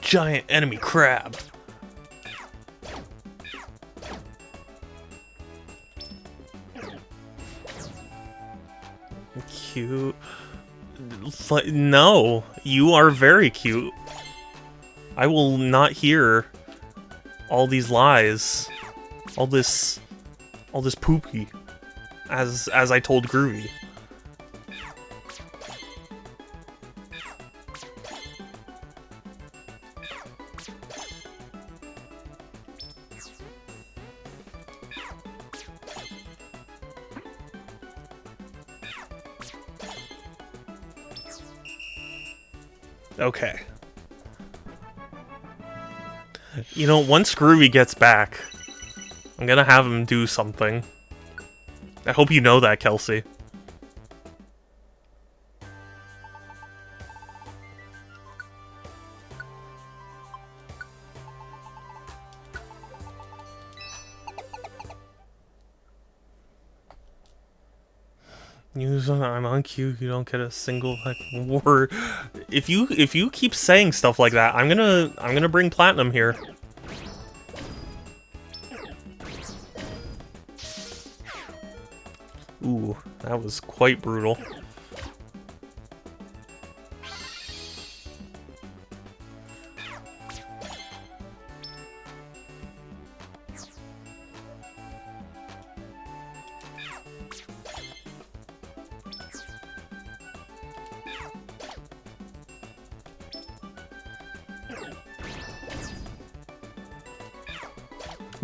S1: Giant enemy crab. Cute. No, you are very cute. I will not hear all these lies. All this all this poopy, as I told Groovy. Okay. You know, once Groovy gets back, I'm gonna have him do something. I hope you know that, Kelsey. I'm on cue. You don't get a single word. If you keep saying stuff like that, I'm gonna bring Platinum here. Ooh, that was quite brutal.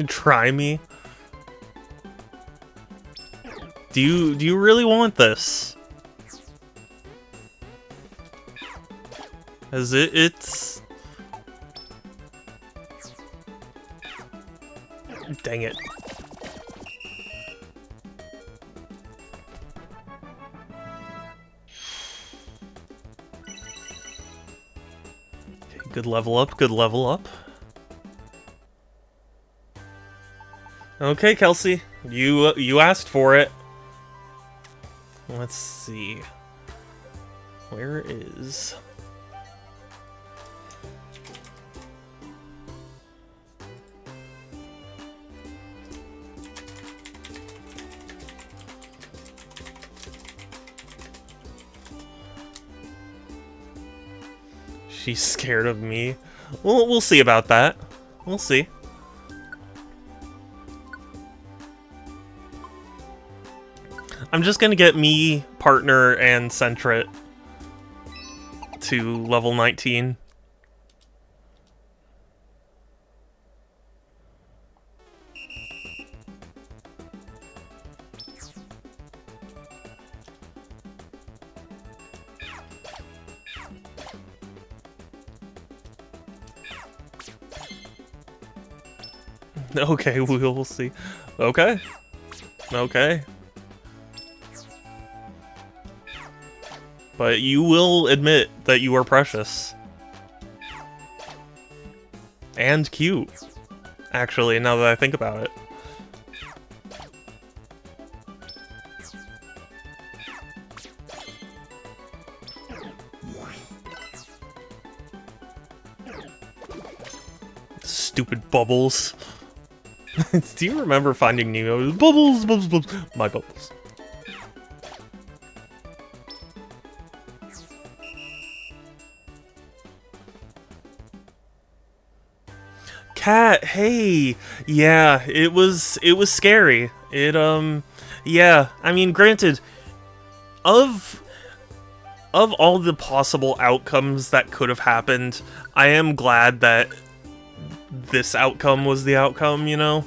S1: Try me? Do you really want this? As it's... Dang it. Okay, good level up, good level up. Okay, Kelsey, you asked for it. Let's see. Where is... She's scared of me. Well, we'll see about that. We'll see. I'm just gonna get me, Partner, and Centret to level 19. Okay, we'll see. Okay. Okay. But you will admit that you are precious. And cute. Actually, now that I think about it. Stupid bubbles. Do you remember Finding Nemo? Bubbles, bubbles, bubbles. My bubbles. Cat, hey, yeah, it was scary. Yeah, I mean, granted, of all the possible outcomes that could have happened, I am glad that this outcome was the outcome, you know?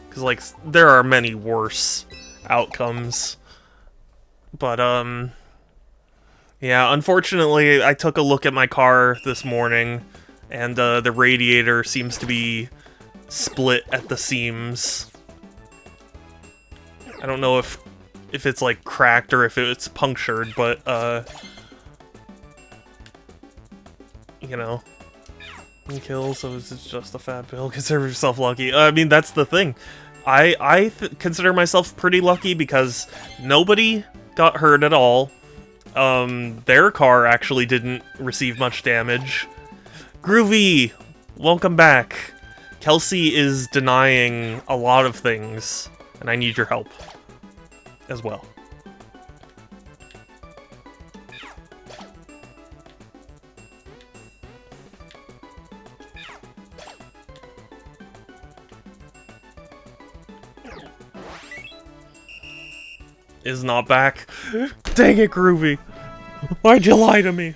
S1: Because, like, there are many worse outcomes. But, yeah, unfortunately, I took a look at my car this morning, and the radiator seems to be split at the seams. I don't know if it's like cracked or if it's punctured, but you know, kill. So it's just a fat pill. Consider yourself lucky. I mean, that's the thing. I consider myself pretty lucky because nobody got hurt at all. Their car actually didn't receive much damage. Groovy, welcome back. Kelsey is denying a lot of things, and I need your help as well. is not back. Dang it, Groovy. Why'd you lie to me?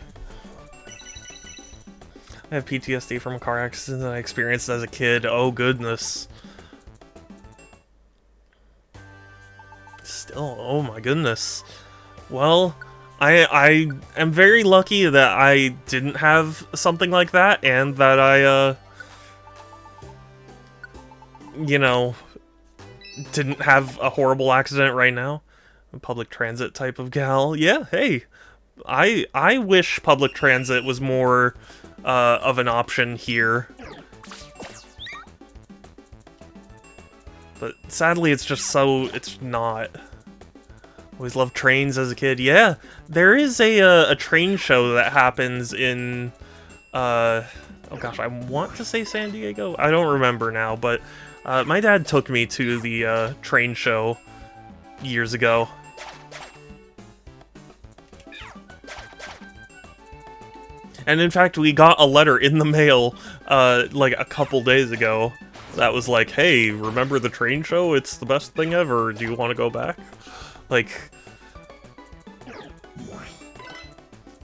S1: I have PTSD from a car accident that I experienced as a kid. Oh, goodness. Still, oh my goodness. Well, I am very lucky that I didn't have something like that, and that I, you know, didn't have a horrible accident right now. A public transit type of gal. Yeah, hey. I wish public transit was more of an option here. But sadly, it's just so... it's not. Always loved trains as a kid. Yeah, there is a train show that happens in... oh gosh, I want to say San Diego? I don't remember now, but my dad took me to the train show years ago. And in fact, we got a letter in the mail, like a couple days ago, that was like, hey, remember the train show? It's the best thing ever. Do you want to go back? Like,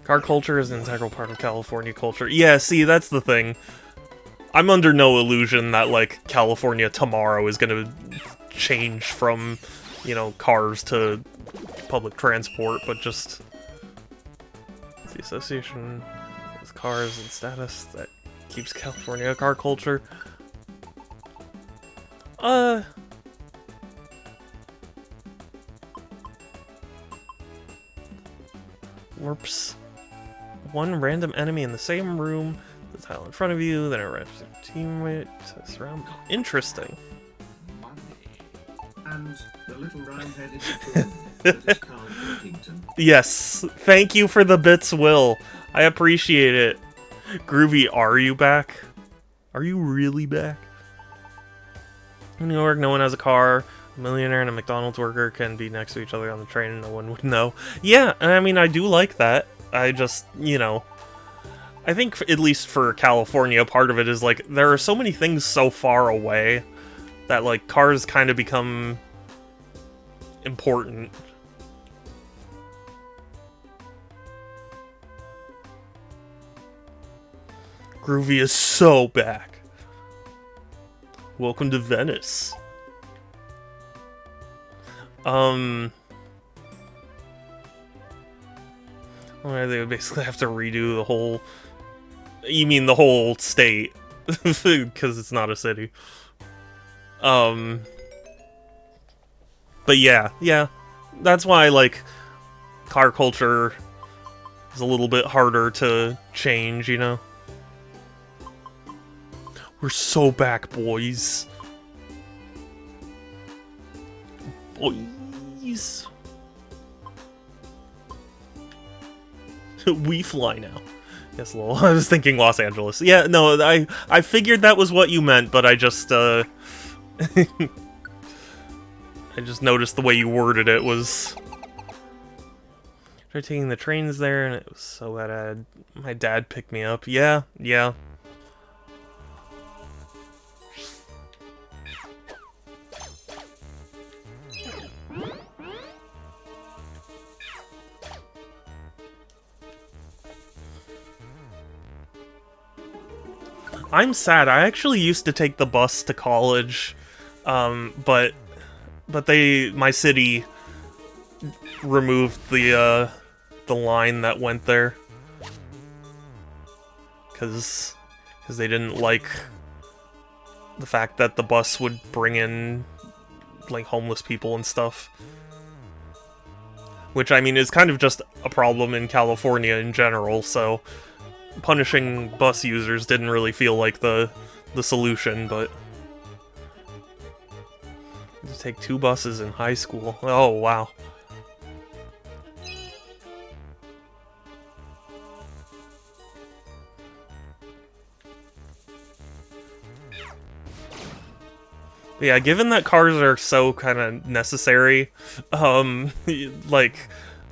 S1: car culture is an integral part of California culture. Yeah, see, that's the thing. I'm under no illusion that, like, California tomorrow is gonna change from, you know, cars to public transport, but just the association with cars and status that keeps California a car culture. Warps one random enemy in the same room, the tile in front of you, then it arrives your teammate to surround. Interesting.
S2: And the little round-headed fool that is Carl Pilkington.
S1: Yes, thank you for the bits, Will. I appreciate it. Groovy, are you back? Are you really back? In New York, no one has a car. A millionaire and a McDonald's worker can be next to each other on the train and no one would know. Yeah, I mean, I do like that. I just, you know... I think, at least for California, part of it is, like, there are so many things so far away that, like, cars kind of become important. Groovy is so back. Welcome to Venice. Well, they would basically have to redo the whole... You mean the whole state, because it's not a city. But yeah, that's why, like, car culture is a little bit harder to change, you know? We're so back, boys. Boys. We fly now. Yes, lol. I was thinking Los Angeles. Yeah, no, I figured that was what you meant, but I just, I just noticed the way you worded it was... Tried taking the trains there, and it was so bad. My dad picked me up. Yeah. I'm sad. I actually used to take the bus to college, but my city removed the line that went there, because they didn't like the fact that the bus would bring in, like, homeless people and stuff. Which, I mean, is kind of just a problem in California in general, so... punishing bus users didn't really feel like the solution, but... To take 2 buses in high school. Oh, wow. But yeah, given that cars are so kind of necessary, like,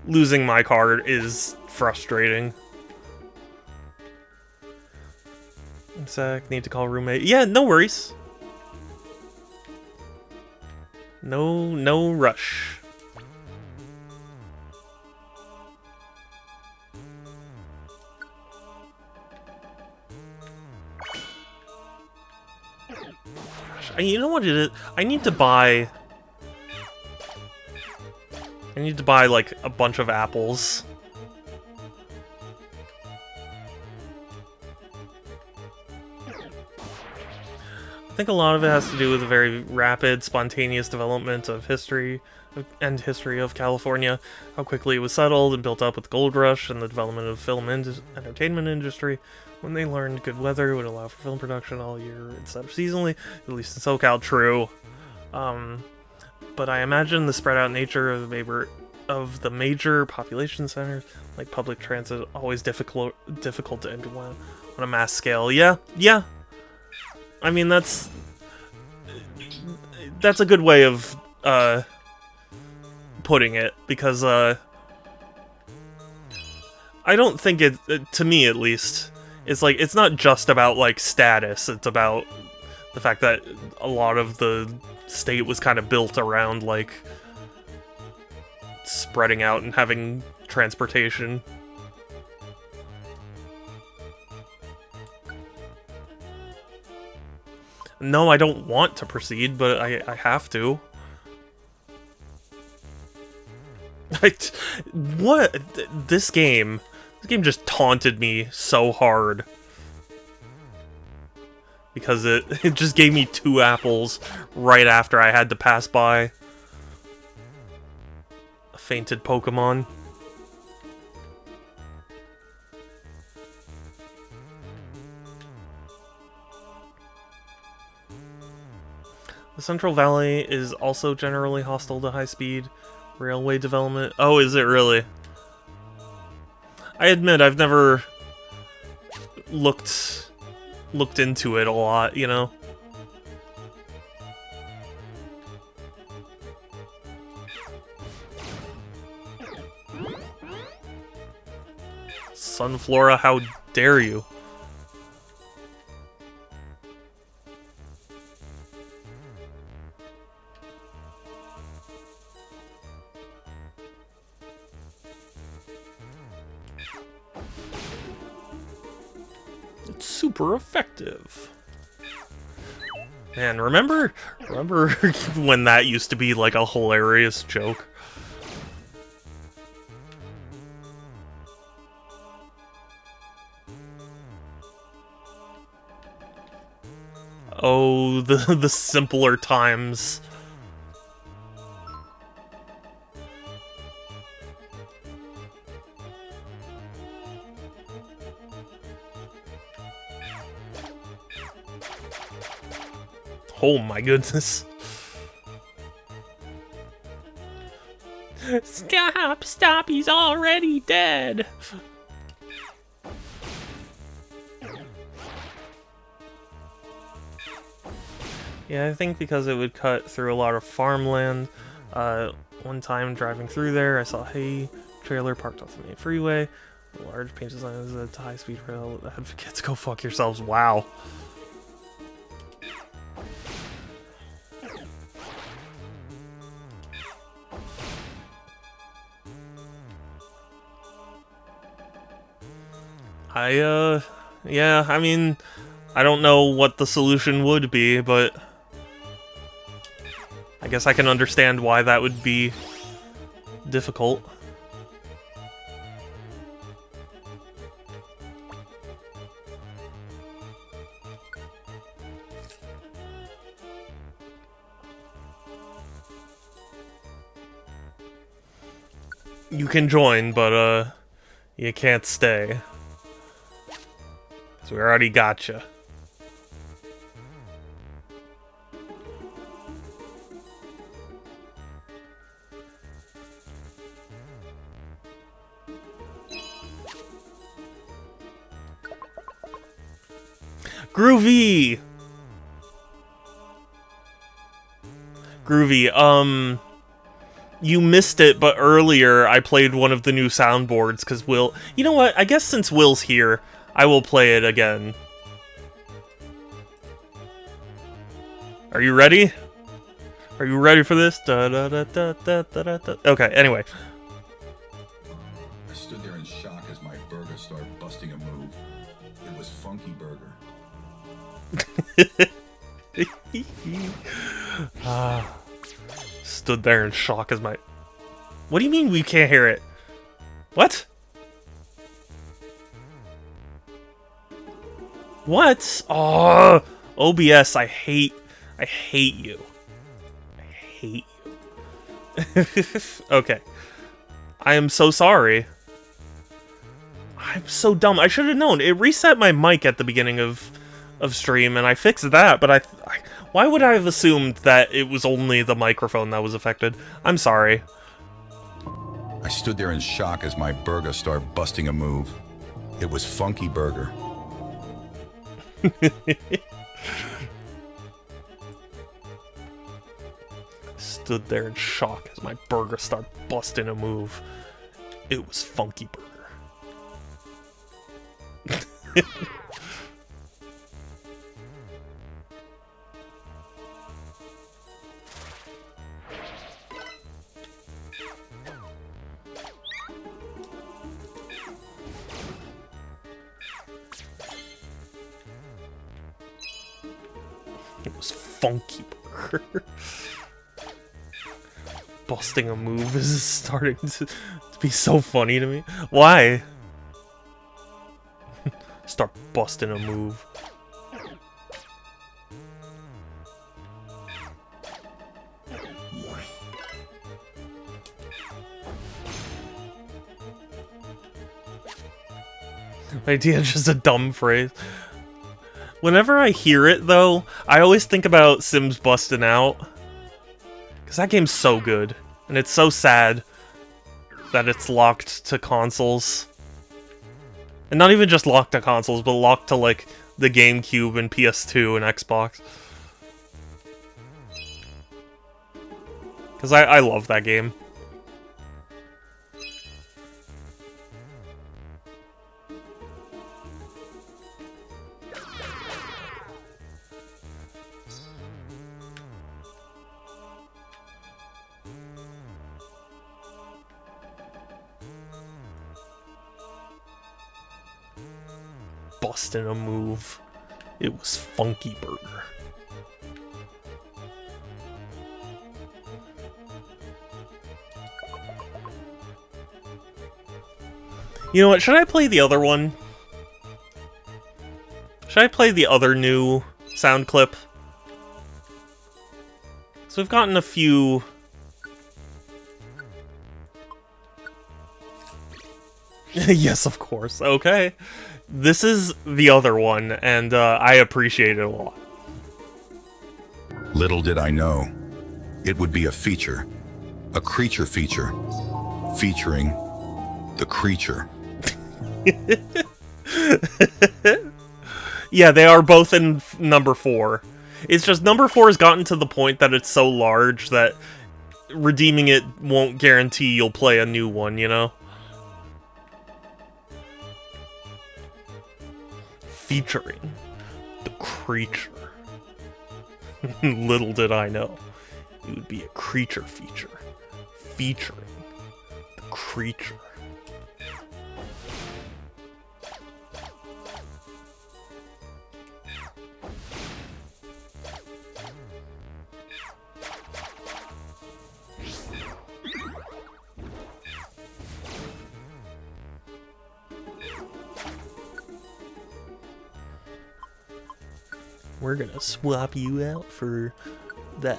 S1: losing my car is frustrating. Sec, need to call roommate. Yeah, no worries. No rush. You know what it is? I need to buy like a bunch of apples. I think a lot of it has to do with the very rapid, spontaneous development of history of California, how quickly it was settled and built up with the gold rush and the development of film and entertainment industry. When they learned good weather would allow for film production all year instead of seasonally, at least in SoCal, true. But I imagine the spread out nature of the major population centers, like public transit, always difficult to implement on a mass scale. Yeah. I mean, that's a good way of putting it, because I don't think it, to me at least, it's like, it's not just about like status, it's about the fact that a lot of the state was kind of built around like spreading out and having transportation. No, I don't want to proceed, but I have to. What? This game just taunted me so hard. Because it just gave me 2 apples right after I had to pass by a fainted Pokemon. The Central Valley is also generally hostile to high-speed railway development. Oh, is it really? I admit I've never looked into it a lot, you know? Sunflora, how dare you? It's super effective. Man, remember when that used to be like a hilarious joke? Oh, the simpler times. Oh my goodness. Stop, he's already dead. Yeah, I think because it would cut through a lot of farmland. One time driving through there, I saw a hay trailer parked off the main freeway. A large painted sign that said high-speed rail advocates, go fuck yourselves. Wow. Yeah, I mean, I don't know what the solution would be, but I guess I can understand why that would be difficult. You can join, but, you can't stay. So we already got you. Groovy! Groovy, you missed it, but earlier I played one of the new soundboards, because Will... You know what? I guess since Will's here, I will play it again. Are you ready? Are you ready for this? Da, da, da, da, da, da, da. Okay, anyway.
S3: I stood there in shock as my burger started busting a move. It was Funky Burger.
S1: Stood there in shock as my... What do you mean we can't hear it? What? What? Oh, OBS, I hate you. I hate you. Okay. I am so sorry. I'm so dumb. I should have known. It reset my mic at the beginning of stream, and I fixed that, but why would I have assumed that it was only the microphone that was affected? I'm sorry.
S3: I stood there in shock as my burger started busting a move. It was Funky Burger.
S1: Stood there in shock as my burger started busting a move. It was Funky Burger. It was Funky Burger. Busting a move is starting to be so funny to me. Why? Start busting a move. Idea just a dumb phrase. Whenever I hear it, though, I always think about Sims busting out. Because that game's so good. And it's so sad that it's locked to consoles. And not even just locked to consoles, but locked to, like, the GameCube and PS2 and Xbox. Because I love that game. Busting a move. It was Funky Burger. You know what? Should I play the other one? Should I play the other new sound clip? So we've gotten a few... Yes, of course. Okay. This is the other one, and I appreciate it a lot.
S3: Little did I know, it would be a feature. A creature feature. Featuring the creature.
S1: Yeah, they are both in number 4. It's just number 4 has gotten to the point that it's so large that redeeming it won't guarantee you'll play a new one, you know? Featuring the creature. Little did I know, it would be a creature feature. Featuring the creature. We're gonna swap you out for that.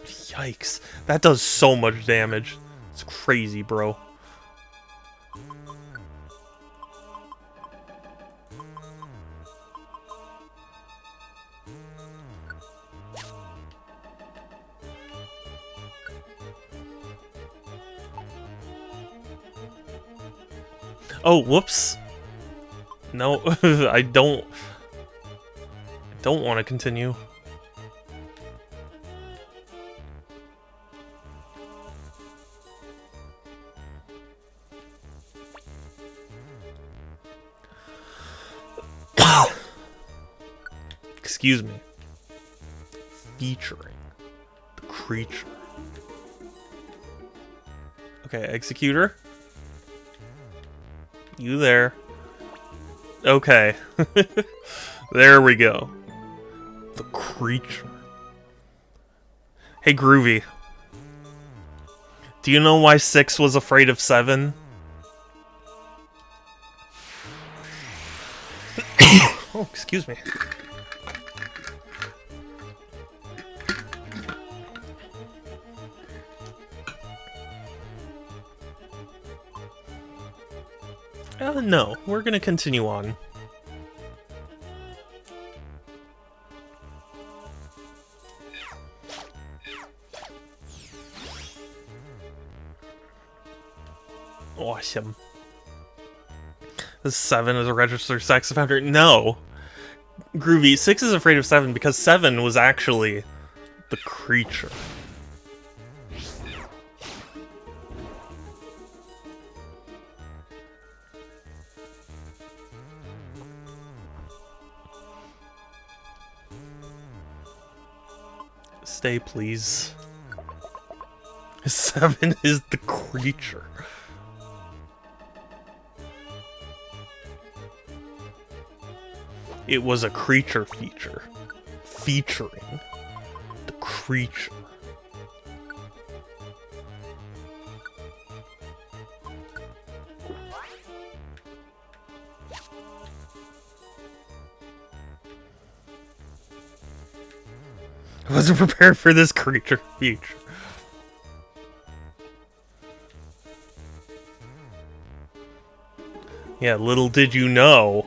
S1: Yikes. That does so much damage. It's crazy, bro. Oh, whoops. No, I don't want to continue. Excuse me. Featuring the creature. Okay, Executor. You there. Okay. There we go. The creature. Hey, Groovy. Do you know why 6 was afraid of 7? Oh, excuse me. No, we're gonna continue on. Awesome. This 7 is a registered sex offender. No! Groovy, 6 is afraid of 7 because 7 was actually the creature. Stay, please. 7 is the creature. It was a creature feature. Featuring the creature. I wasn't prepared for this creature feature. Yeah, little did you know.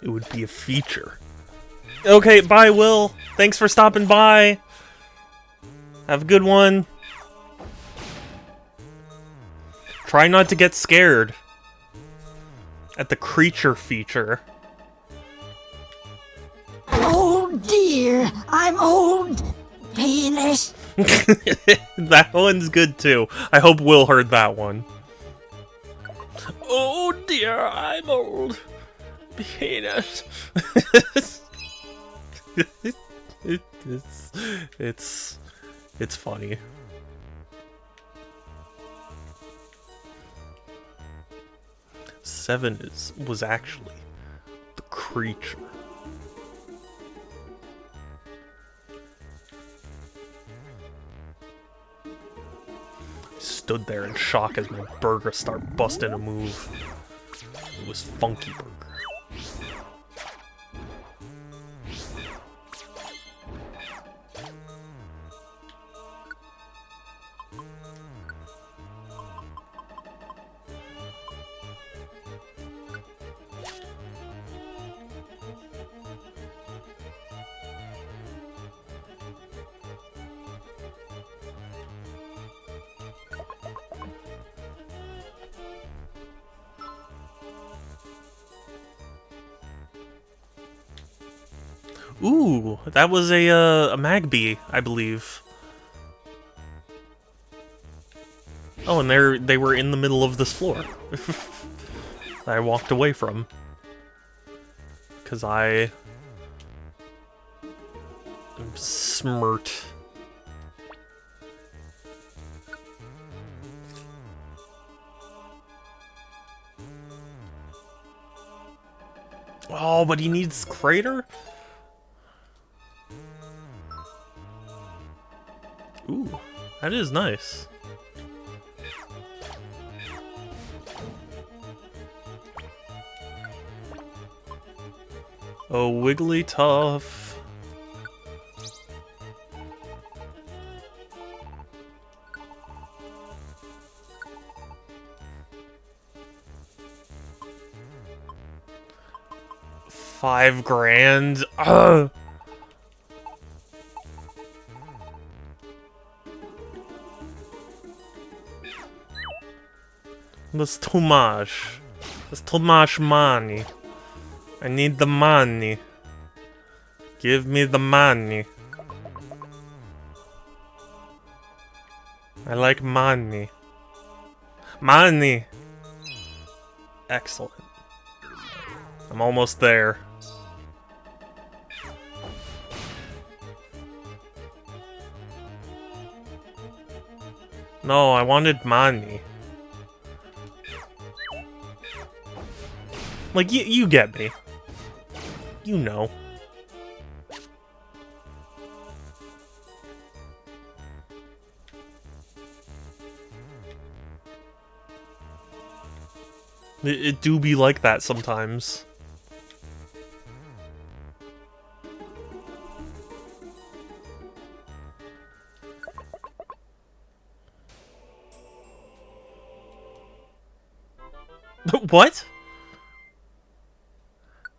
S1: It would be a feature. Okay, bye, Will. Thanks for stopping by. Have a good one. Try not to get scared at the creature feature.
S4: Oh dear, I'm old. Penis.
S1: That one's good too. I hope Will heard that one. Oh dear, I'm old. Penis. It's funny. Seven was actually the creature. Stood there in shock as my burger started busting a move. It was Funky Burger. Ooh, that was a Magby, I believe. Oh, and they were in the middle of this floor. I walked away from. 'Cause I am smirt. Oh, but he needs Crater? Ooh, that is nice. Oh, Wigglytuff. $5,000. Ugh. That's too much. That's too much money. I need the money. Give me the money. I like money. Money! Excellent. I'm almost there. No, I wanted money. Like, you get me. You know. It do be like that sometimes. What?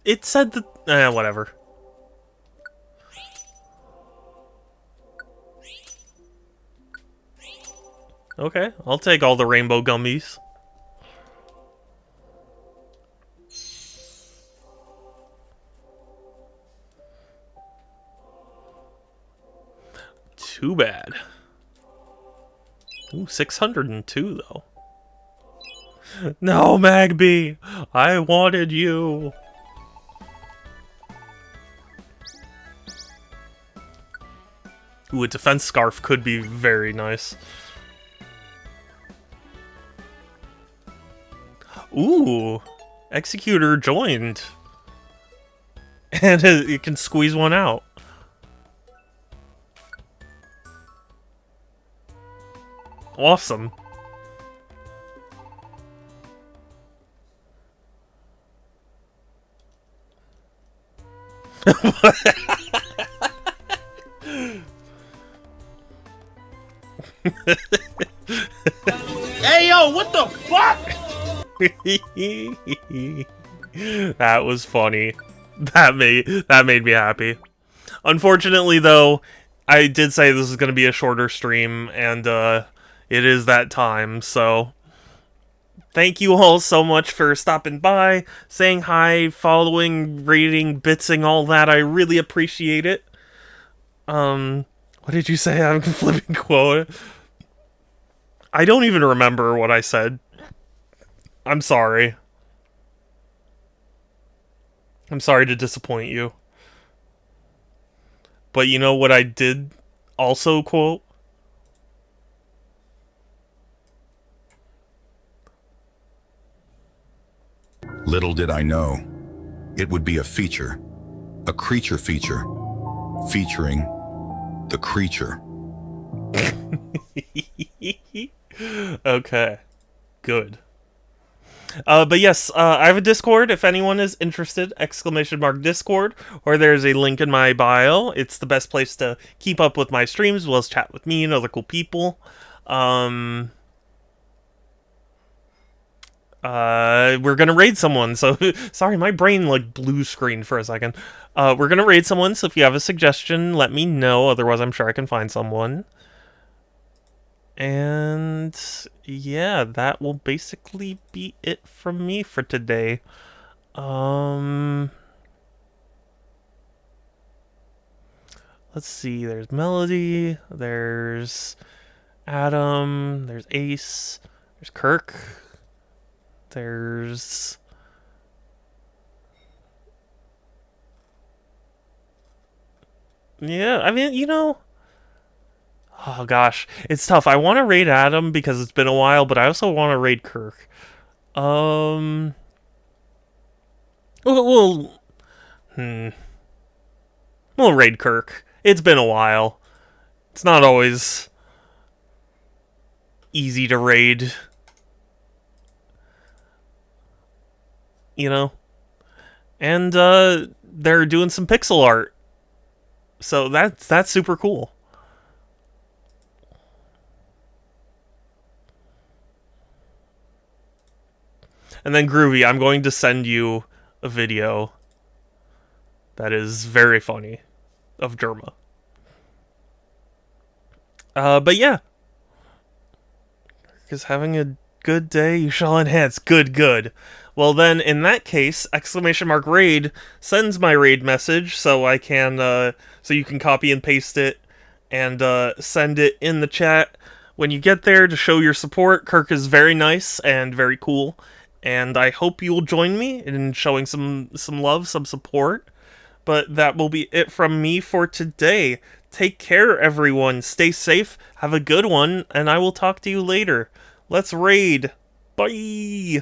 S1: It said that... whatever. Okay, I'll take all the rainbow gummies. Too bad. Ooh, 602 though. No, Magby! I wanted you! Ooh, a defense scarf could be very nice. Ooh! Executor joined! And it can squeeze one out. Awesome.
S5: Hey yo, what the fuck?
S1: That was funny. That made me happy. Unfortunately, though, I did say this is going to be a shorter stream, and it is that time, so thank you all so much for stopping by, saying hi, following, rating, bitsing, all that. I really appreciate it. What did you say? I'm flipping quote. I don't even remember what I said. I'm sorry. I'm sorry to disappoint you. But you know what I did also quote?
S3: Little did I know, it would be a feature, a creature feature, featuring the creature.
S1: Okay. Good. But yes, I have a Discord if anyone is interested, !Discord, or there's a link in my bio. It's the best place to keep up with my streams, as well as chat with me and other cool people. We're gonna raid someone, so sorry, my brain like blue screened for a second. We're gonna raid someone, so if you have a suggestion, let me know, otherwise I'm sure I can find someone. And yeah, that will basically be it from me for today. Let's see, there's Melody, there's Adam, there's Ace, there's Kirk, there's... Yeah, I mean, you know... Oh gosh, it's tough. I want to raid Adam because it's been a while, but I also want to raid Kirk. We'll raid Kirk. It's been a while. It's not always easy to raid. You know? And they're doing some pixel art. So that's super cool. And then Groovy, I'm going to send you a video that is very funny of Derma. But yeah. Because having a good day, you shall enhance. Good. Well then, in that case, !Raid sends my raid message so I can, so you can copy and paste it and send it in the chat when you get there to show your support. Kirk is very nice and very cool. And I hope you'll join me in showing some love, some support. But that will be it from me for today. take care, everyone. Stay safe, have a good one, and I will talk to you later. Let's raid. Bye!